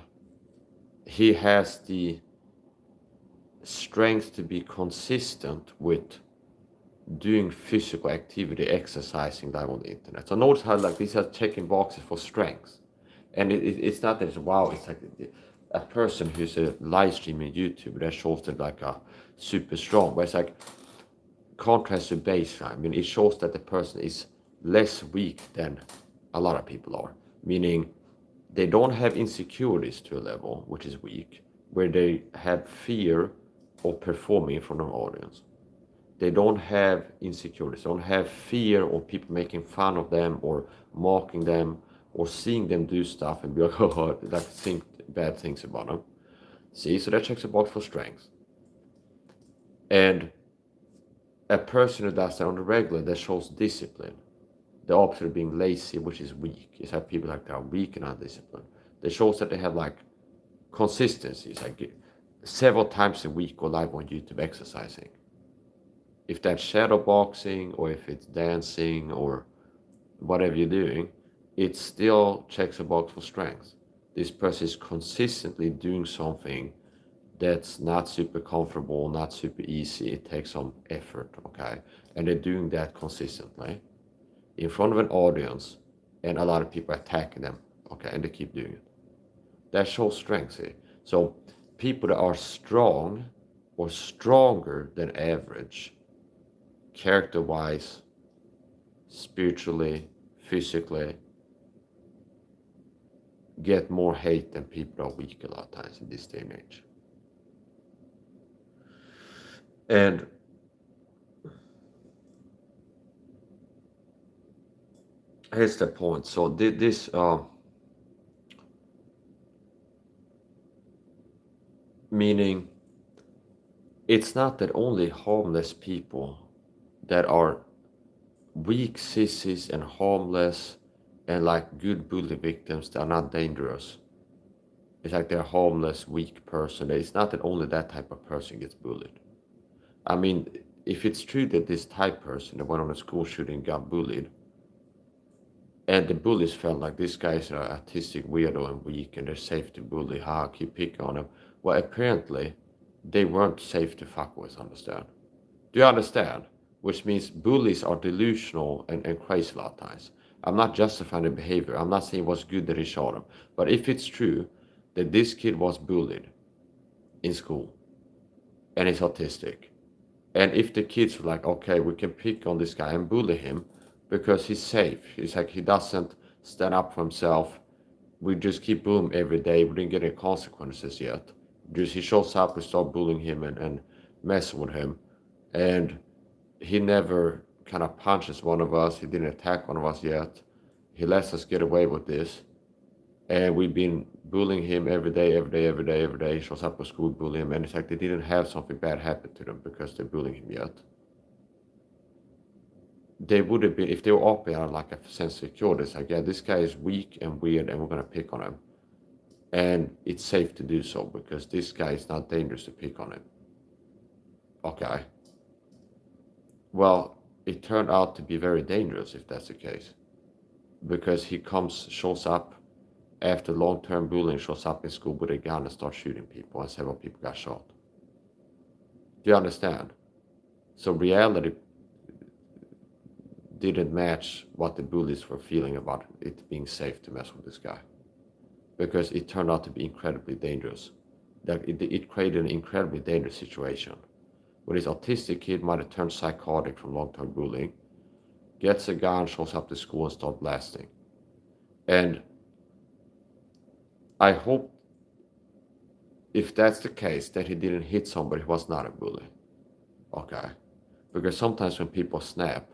He has the strength to be consistent with doing physical activity, exercising live on the internet. So notice how like these are checking boxes for strength. And it's not that it's wow, it's like a person who's a live streaming YouTube that shows that like a super strong, but it's like contrast to baseline. I mean, it shows that the person is less weak than a lot of people are, meaning they don't have insecurities to a level which is weak, where they have fear of performing in front of an audience. They don't have insecurities, they don't have fear of people making fun of them or mocking them or seeing them do stuff and be like, oh, like think bad things about them. See, so that checks a box for strength. And a person who does that on the regular, that shows discipline. The opposite of being lazy, which is weak. It's like people like that are weak and undisciplined. That shows that they have like consistency. It's like several times a week go live on YouTube exercising. If that's shadow boxing or if it's dancing or whatever you're doing, it still checks a box for strength. This person is consistently doing something that's not super comfortable, not super easy. It takes some effort, okay? And they're doing that consistently in front of an audience, and a lot of people attacking them, okay? And they keep doing it. That shows strength, see? So people that are strong or stronger than average, character-wise, spiritually, physically, get more hate than people that are weak a lot of times in this day and age. And here's the point. So this meaning it's not that only homeless people that are weak sissies and harmless and like good bully victims that are not dangerous. It's like they're a homeless, weak person. It's not that only that type of person gets bullied. I mean, if it's true that this type person that went on a school shooting got bullied, and the bullies felt like this guy is an autistic weirdo and weak and they're safe to bully, keep picking on him. Well, apparently, they weren't safe to fuck with, understand? Do you understand? Which means bullies are delusional and crazy a lot of times. I'm not justifying the behavior. I'm not saying it was good that he shot him. But if it's true that this kid was bullied in school and is autistic, and if the kids were like, okay, we can pick on this guy and bully him because he's safe. He's like, he doesn't stand up for himself. We just keep bullying him every day. We didn't get any consequences yet. Just he shows up, we start bullying him and messing with him. And he never kind of punches one of us. He didn't attack one of us yet. He lets us get away with this. And we've been bullying him every day, every day, every day, every day. He shows up at school, bullying him. And it's like they didn't have something bad happen to them because they're bullying him yet. They would have been, if they were operating on like a sense of security, it's like, yeah, this guy is weak and weird and we're going to pick on him. And it's safe to do so because this guy is not dangerous to pick on him. Okay. Well, it turned out to be very dangerous if that's the case. Because he shows up after long-term bullying, shows up in school with a gun and starts shooting people, and several people got shot. Do you understand? So reality didn't match what the bullies were feeling about it being safe to mess with this guy. Because it turned out to be incredibly dangerous. It created an incredibly dangerous situation. Where this autistic kid might have turned psychotic from long-term bullying, gets a gun, shows up to school and starts blasting. And I hope, if that's the case, that he didn't hit somebody who was not a bully. Okay? Because sometimes when people snap,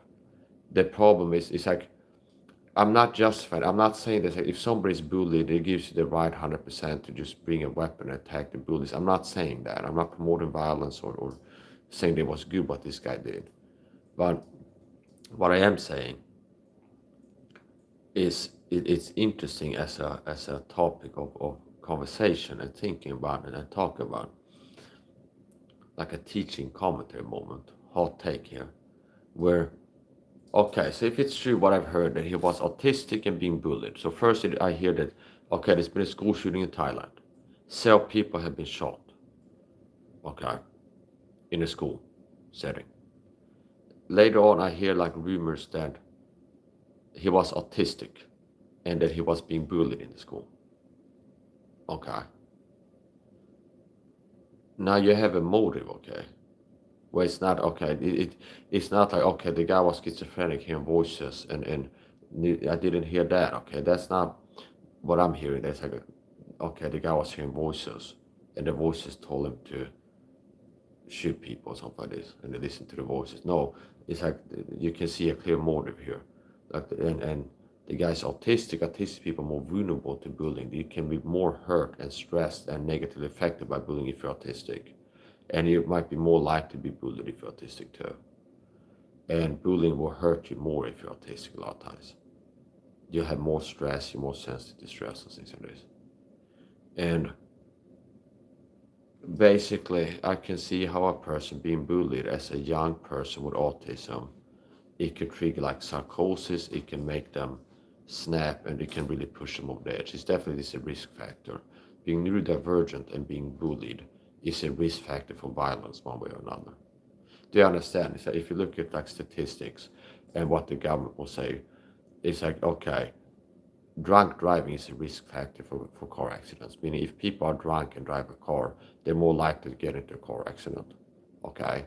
the problem is, it's like, I'm not justifying, I'm not saying that if somebody's bullied, it gives you the right 100% to just bring a weapon and attack the bullies. I'm not saying that. I'm not promoting violence or saying it was good what this guy did. But what I am saying is it's interesting as a topic of conversation and thinking about it and talk about, like a teaching commentary moment, hot take here, where, okay, so if it's true what I've heard, that he was autistic and being bullied. So first I hear that, okay, there's been a school shooting in Thailand. Several people have been shot, okay, in a school setting. Later on, I hear like rumors that he was autistic and that he was being bullied in the school. Okay. Now you have a motive, okay? Where it's not, okay, it's not like, okay, the guy was schizophrenic, hearing voices, and I didn't hear that, okay? That's not what I'm hearing. That's like, okay, the guy was hearing voices, and the voices told him to shoot people or something like this, and they listen to the voices. No, it's like you can see a clear motive here. Like, and the guy's autistic. Autistic people are more vulnerable to bullying. You can be more hurt and stressed and negatively affected by bullying if you're autistic. And you might be more likely to be bullied if you're autistic too. And bullying will hurt you more if you're autistic a lot of times. You have more stress, you're more sensitive to stress and things like this. And basically, I can see how a person being bullied as a young person with autism, it could trigger like psychosis, it can make them snap and it can really push them over the edge. It's definitely a risk factor. Being neurodivergent and being bullied is a risk factor for violence one way or another. Do you understand? So if you look at like statistics and what the government will say, it's like, okay, drunk driving is a risk factor for car accidents. Meaning if people are drunk and drive a car, they're more likely to get into a car accident. Okay.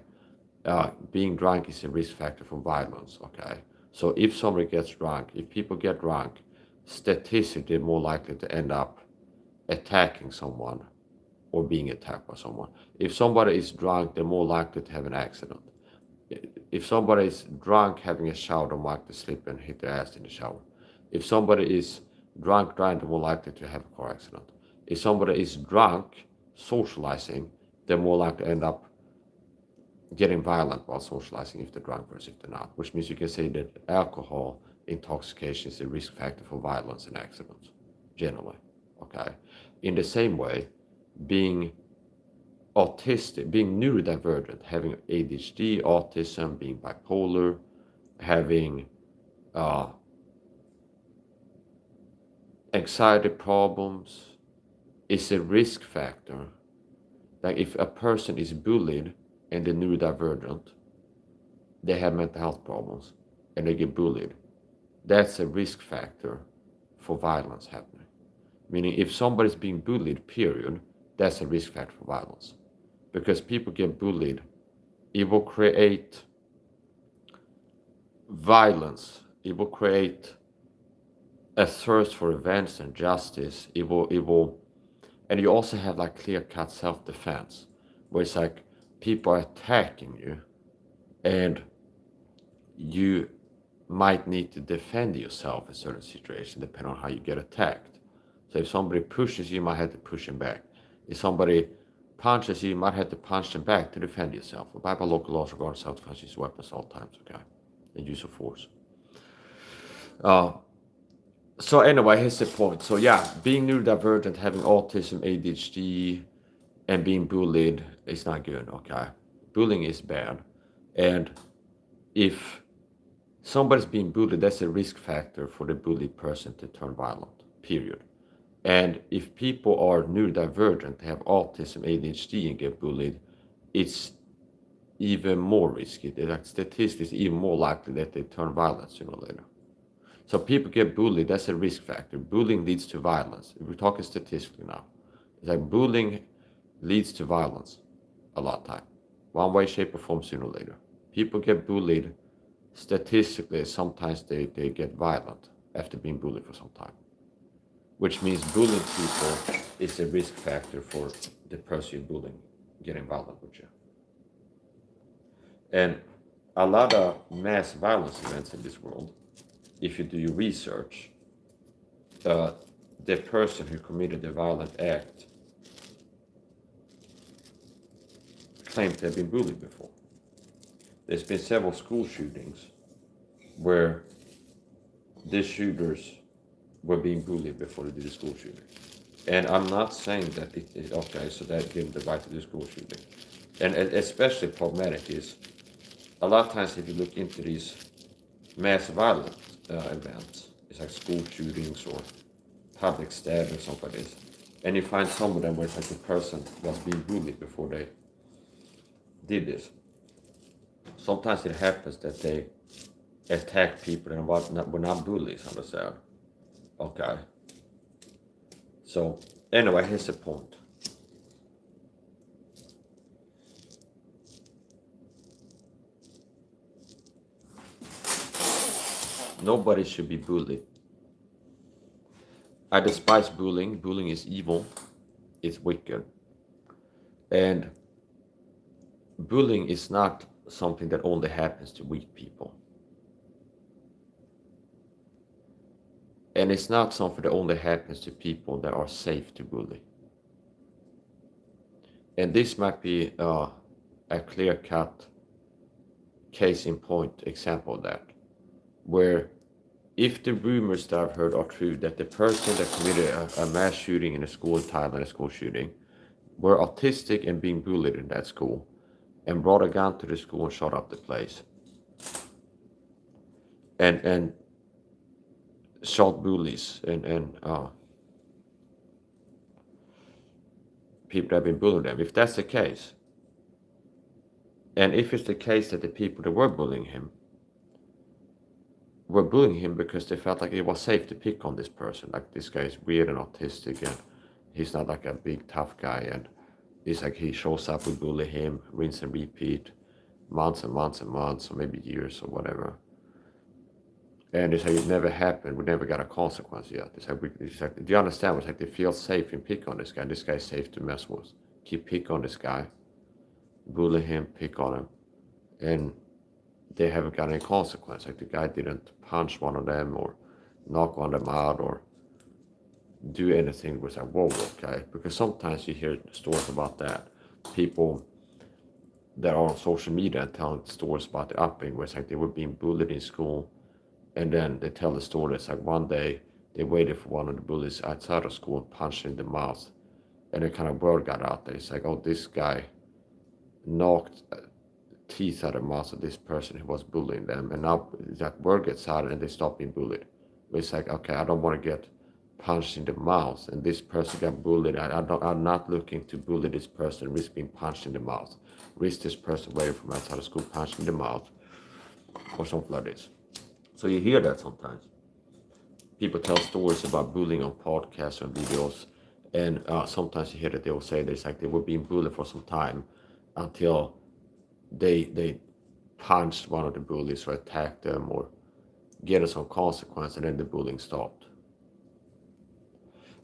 Being drunk is a risk factor for violence. Okay. So if somebody gets drunk, if people get drunk, statistically they're more likely to end up attacking someone or being attacked by someone. If somebody is drunk, they're more likely to have an accident. If somebody is drunk having a shower, they're more likely to slip and hit their ass in the shower. If somebody is drunk driving, they're more likely to have a car accident. If somebody is drunk socializing, they're more likely to end up getting violent while socializing if they're drunk versus if they're not. Which means you can say that alcohol intoxication is a risk factor for violence and accidents, generally. Okay. In the same way, being autistic, being neurodivergent, having ADHD, autism, being bipolar, having anxiety problems is a risk factor. Like if a person is bullied and they're neurodivergent, they have mental health problems and they get bullied, that's a risk factor for violence happening. Meaning if somebody's being bullied, period, that's a risk factor for violence. Because people get bullied, it will create violence. It will create a thirst for revenge and justice. It will, and you also have like clear-cut self-defense, where it's like people are attacking you, and you might need to defend yourself in certain situations, depending on how you get attacked. So if somebody pushes you, you might have to push them back. If somebody punches you, you might have to punch them back to defend yourself. By local laws regarding self-defense, use weapons all times, okay? And use of force. So anyway, here's the point. So yeah, being neurodivergent, having autism, ADHD, and being bullied is not good, okay? Bullying is bad. And if somebody's being bullied, that's a risk factor for the bullied person to turn violent, period. And if people are neurodivergent, have autism, ADHD, and get bullied, it's even more risky. Like statistics, even more likely that they turn violent sooner or later. So people get bullied, that's a risk factor. Bullying leads to violence. We're talking statistically now. It's like bullying leads to violence a lot of time. One way, shape, or form sooner or later. People get bullied, statistically, sometimes they get violent after being bullied for some time. Which means bullying people is a risk factor for the person you're bullying getting violent with you. And a lot of mass violence events in this world, if you do your research, the person who committed the violent act claimed to have been bullied before. There's been several school shootings where the shooters were being bullied before they did the school shooting. And I'm not saying that it is okay, so that gave them the right to do school shooting. And especially problematic is, a lot of times if you look into these mass violence events, it's like school shootings or public stabbing or something like this, and you find some of them where it's like the person was being bullied before they did this. Sometimes it happens that they attack people and were not bullies, understand? Okay. So anyway, here's the point. Nobody should be bullied. I despise bullying. Bullying is evil. It's wicked. And bullying is not something that only happens to weak people. And it's not something that only happens to people that are safe to bully. And this might be a clear-cut case in point example of that, where if the rumors that I've heard are true, that the person that committed a mass shooting in a school in Thailand, a school shooting, were autistic and being bullied in that school, and brought a gun to the school and shot up the place, and child bullies and people that have been bullying them. If that's the case, and if it's the case that the people that were bullying him because they felt like it was safe to pick on this person, like this guy is weird and autistic and he's not like a big tough guy, and it's like he shows up, we bully him, rinse and repeat, months and months and months, or maybe years or whatever. And it's like it never happened. We never got a consequence yet. It's like, do you understand? It's like they feel safe in pick on this guy. This guy's safe to mess with. Keep pick on this guy, bully him, pick on him, and they haven't got any consequence. Like the guy didn't punch one of them or knock one of them out or do anything. Was like, whoa, okay? Because sometimes you hear stories about that. People that are on social media telling stories about the upbringing, where it's like they were being bullied in school. And then they tell the story. It's like one day they waited for one of the bullies outside of school and punched him in the mouth. And the kind of word got out there. It's like, oh, this guy knocked teeth out of the mouth of this person who was bullying them. And now that word gets out and they stop being bullied. But it's like, okay, I don't want to get punched in the mouth. And this person got bullied. I'm not looking to bully this person, risk being punched in the mouth. Risk this person waiting from outside of school, punched in the mouth. Or something like this. So you hear that sometimes. People tell stories about bullying on podcasts and videos, and sometimes you hear that they will say that it's like they were being bullied for some time until they punched one of the bullies or attacked them or get some consequence, and then the bullying stopped.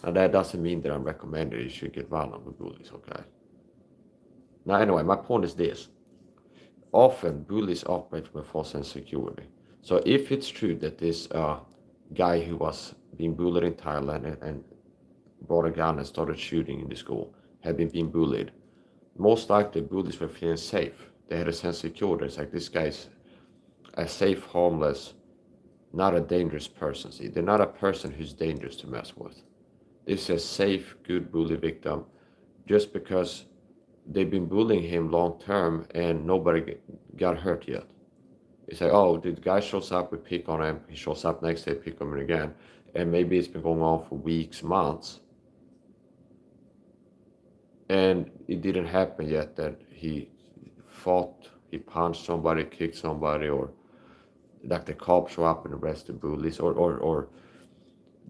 Now that doesn't mean that I'm recommending you should get violent with bullies, okay? Now anyway, my point is this. Often bullies operate from a false sense of security. So if it's true that this guy who was being bullied in Thailand and brought a gun and started shooting in the school had been being bullied, most likely bullies were feeling safe. They had a sense of security. It's like this guy's a safe, harmless, not a dangerous person. See, they're not a person who's dangerous to mess with. This is a safe, good bully victim just because they've been bullying him long term and nobody got hurt yet. It's like, oh, the guy shows up, we pick on him, he shows up next day, pick on him again. And maybe it's been going on for weeks, months. And it didn't happen yet that he fought, he punched somebody, kicked somebody, or like the cops show up and arrest the bullies, or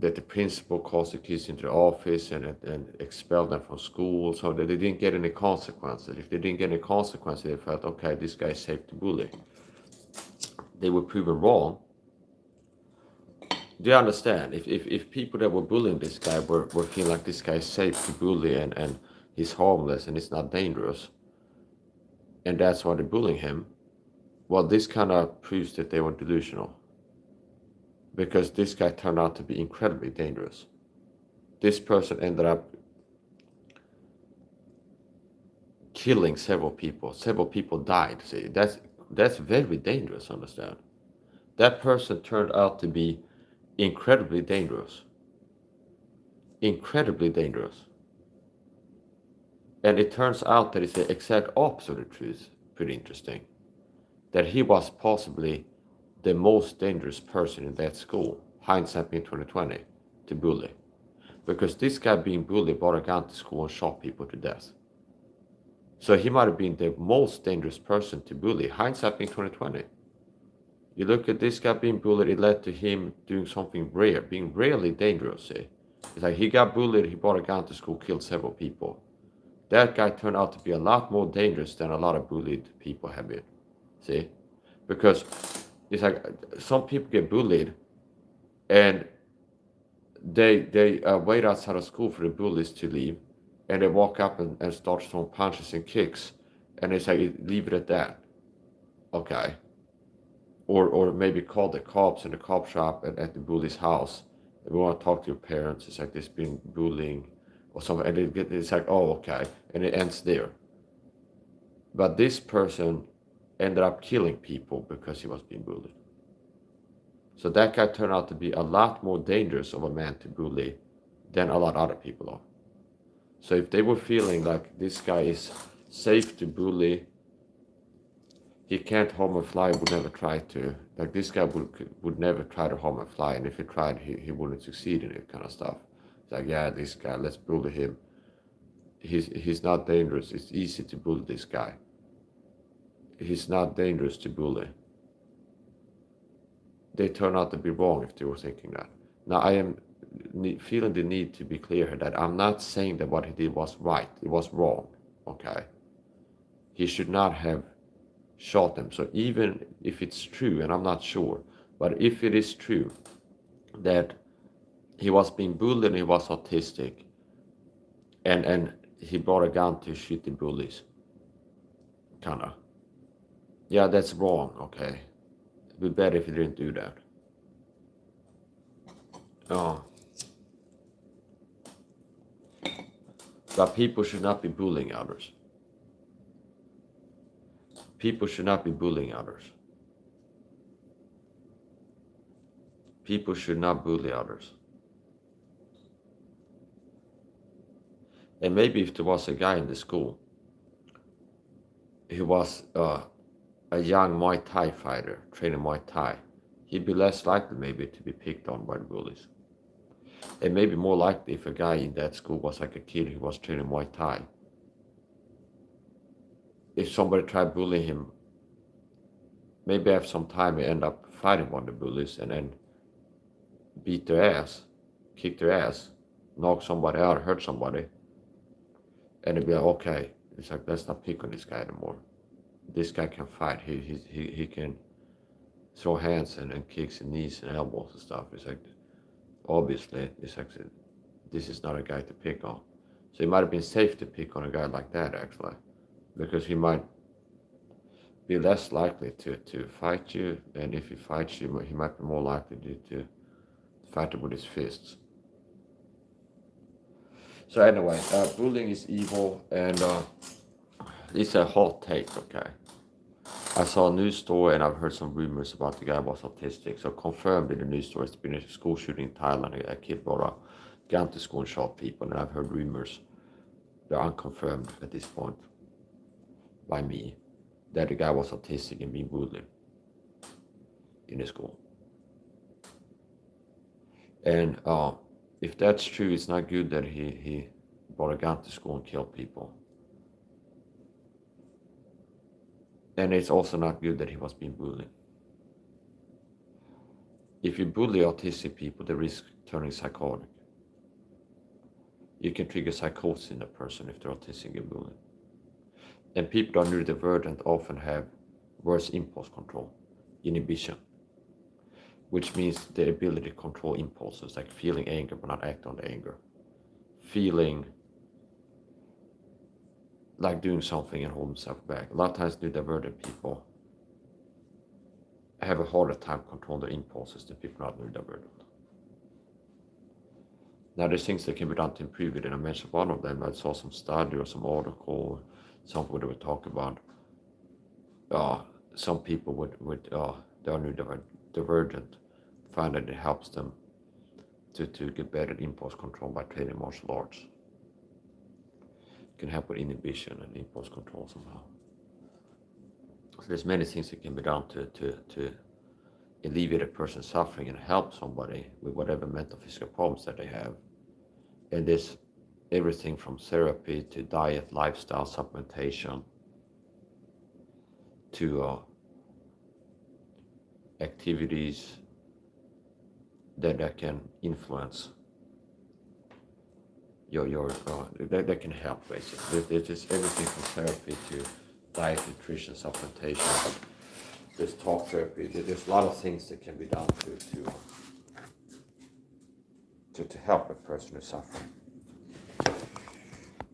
that the principal calls the kids into the office and expelled them from school, so that they didn't get any consequences. If they didn't get any consequences, they felt, okay, this guy's safe to bully. They were proven wrong. Do you understand? If people that were bullying this guy were feeling like this guy is safe to bully and he's harmless and it's not dangerous, and that's why they're bullying him, well, this kind of proves that they were delusional. Because this guy turned out to be incredibly dangerous. This person ended up killing several people. Several people died. See, that's very dangerous, understand? That person turned out to be incredibly dangerous. Incredibly dangerous. And it turns out that it's the exact opposite of the truth. Pretty interesting. That he was possibly the most dangerous person in that school, hindsight being 2020, to bully. Because this guy being bullied brought a gun to school and shot people to death. So he might have been the most dangerous person to bully, hindsight being 2020. You look at this guy being bullied, it led to him doing something rare, being really dangerous, see? It's like he got bullied, he brought a gun to school, killed several people. That guy turned out to be a lot more dangerous than a lot of bullied people have been, see? Because it's like some people get bullied and they wait outside of school for the bullies to leave, and they walk up and start throwing punches and kicks, and it's like, leave it at that. Okay. Or maybe call the cops in the cop shop at the bully's house. If we want to talk to your parents, it's like there's been bullying or something, and it's like, oh, okay, and it ends there. But this person ended up killing people because he was being bullied. So that guy turned out to be a lot more dangerous of a man to bully than a lot of other people are. So if they were feeling like this guy is safe to bully, he can't harm a fly, would never try to. Like this guy would never try to harm a fly, and if he tried, he wouldn't succeed in it, kind of stuff. It's like, yeah, this guy, let's bully him. He's not dangerous. It's easy to bully this guy. He's not dangerous to bully. They turn out to be wrong if they were thinking that. Now I am feeling the need to be clear here that I'm not saying that what he did was right. It was wrong. Okay. He should not have shot them. So even if it's true, and I'm not sure, but if it is true that he was being bullied and he was autistic, and he brought a gun to shoot the bullies, kinda. Yeah, that's wrong, okay. It'd be better if he didn't do that. Oh. But people should not be bullying others. People should not be bullying others. People should not bully others. And maybe if there was a guy in the school who was a young Muay Thai fighter training Muay Thai, he'd be less likely maybe to be picked on by the bullies. And maybe more likely if a guy in that school was like a kid who was training Muay Thai. If somebody tried bullying him, maybe after some time he end up fighting one of the bullies and then beat their ass, kick their ass, knock somebody out, hurt somebody. And it'd be like, okay, it's like, let's not pick on this guy anymore. This guy can fight. He can throw hands and kicks and knees and elbows and stuff. It's like, obviously, it's like, this is not a guy to pick on. So it might have been safe to pick on a guy like that, actually, because he might be less likely to fight you, and if he fights you, he might be more likely to fight you with his fists. So anyway, bullying is evil, and it's a hot take, okay? I saw a news story, and I've heard some rumors about the guy was autistic. So confirmed in the news story, it's been a school shooting in Thailand. A kid brought a gun to school and shot people, and I've heard rumors, they're unconfirmed at this point by me, that the guy was autistic and being bullied in the school. And if that's true, it's not good that he brought a gun to school and killed people. And it's also not good that he was being bullied. If you bully autistic people, they risk turning psychotic. You can trigger psychosis in a person if they're autistic and bullied. And people that are neurodivergent often have worse impulse control, inhibition, which means the ability to control impulses, like feeling anger but not act on the anger, feeling like doing something and hold themselves back. A lot of times neurodivergent people have a harder time controlling their impulses than people not neurodivergent. Now there's things that can be done to improve it, and I mentioned one of them. I saw some study or some article, something that would talk about some people with they are neurodivergent find that it helps them to get better at impulse control by training martial arts. It can help with inhibition and impulse control somehow. So there's many things that can be done to alleviate a person's suffering and help somebody with whatever mental physical problems that they have. And there's everything from therapy to diet, lifestyle, supplementation, to activities that can influence your that can help, basically. There's just everything from therapy to diet, nutrition, supplementation. There's talk therapy. There's a lot of things that can be done to help a person who's suffering.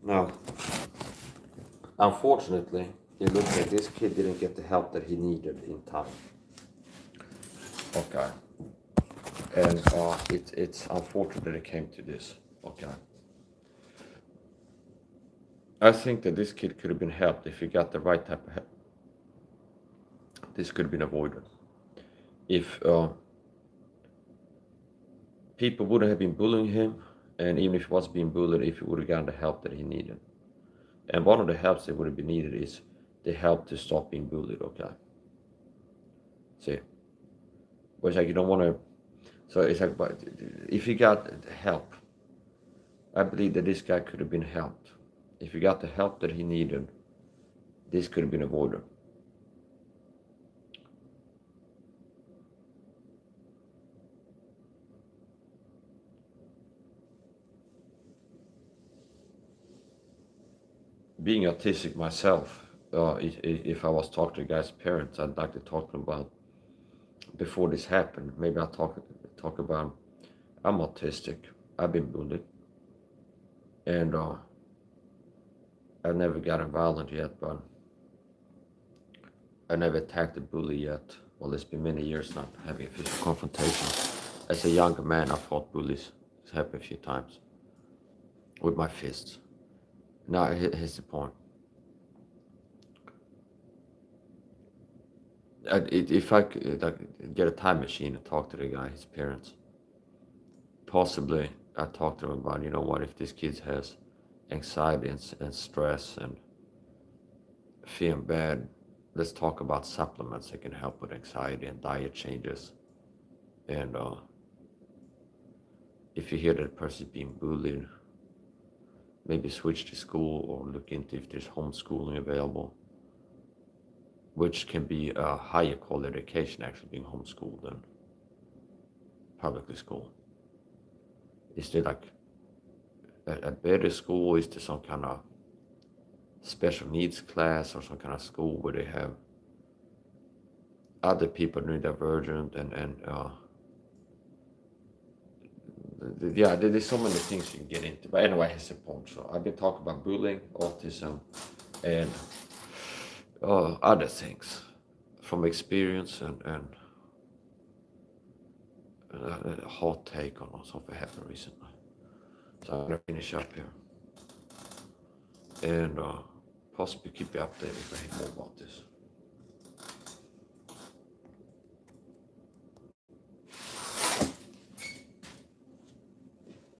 Now, unfortunately, it looks like this kid didn't get the help that he needed in time. Okay. And it's unfortunate that it came to this. Okay. I think that this kid could have been helped if he got the right type of help. This could have been avoided. If people wouldn't have been bullying him, and even if he was being bullied, if he would have gotten the help that he needed. And one of the helps that would have been needed is the help to stop being bullied, okay? See, but it's like you don't want to. So it's like, but if you got help, I believe that this guy could have been helped. If he got the help that he needed, this could have been avoided. Being autistic myself, if I was talking to a guy's parents, I'd like to talk to them about before this happened. Maybe I'll talk about I'm autistic. I've been bullied, and I've never gotten violent yet, but I never attacked a bully yet. Well, it's been many years not having a physical confrontation. As a younger man, I fought bullies. It's happened a few times with my fists. Now, here's the point. If I could get a time machine and talk to the guy, his parents, possibly I'd talk to him about, you know what, if this kid has anxiety and stress and feeling bad, let's talk about supplements that can help with anxiety and diet changes. And if you hear that a person's being bullied, maybe switch to school or look into if there's homeschooling available, which can be a higher quality education actually being homeschooled than public school. Is there like a better school? Is there some kind of special needs class or some kind of school where they have other people neurodivergent and yeah, there's so many things you can get into. But anyway, here's the point. So I've been talking about bullying, autism, and other things from experience and a hot take on something happened recently. So I'm gonna finish up here and possibly keep you updated if I hear more about this.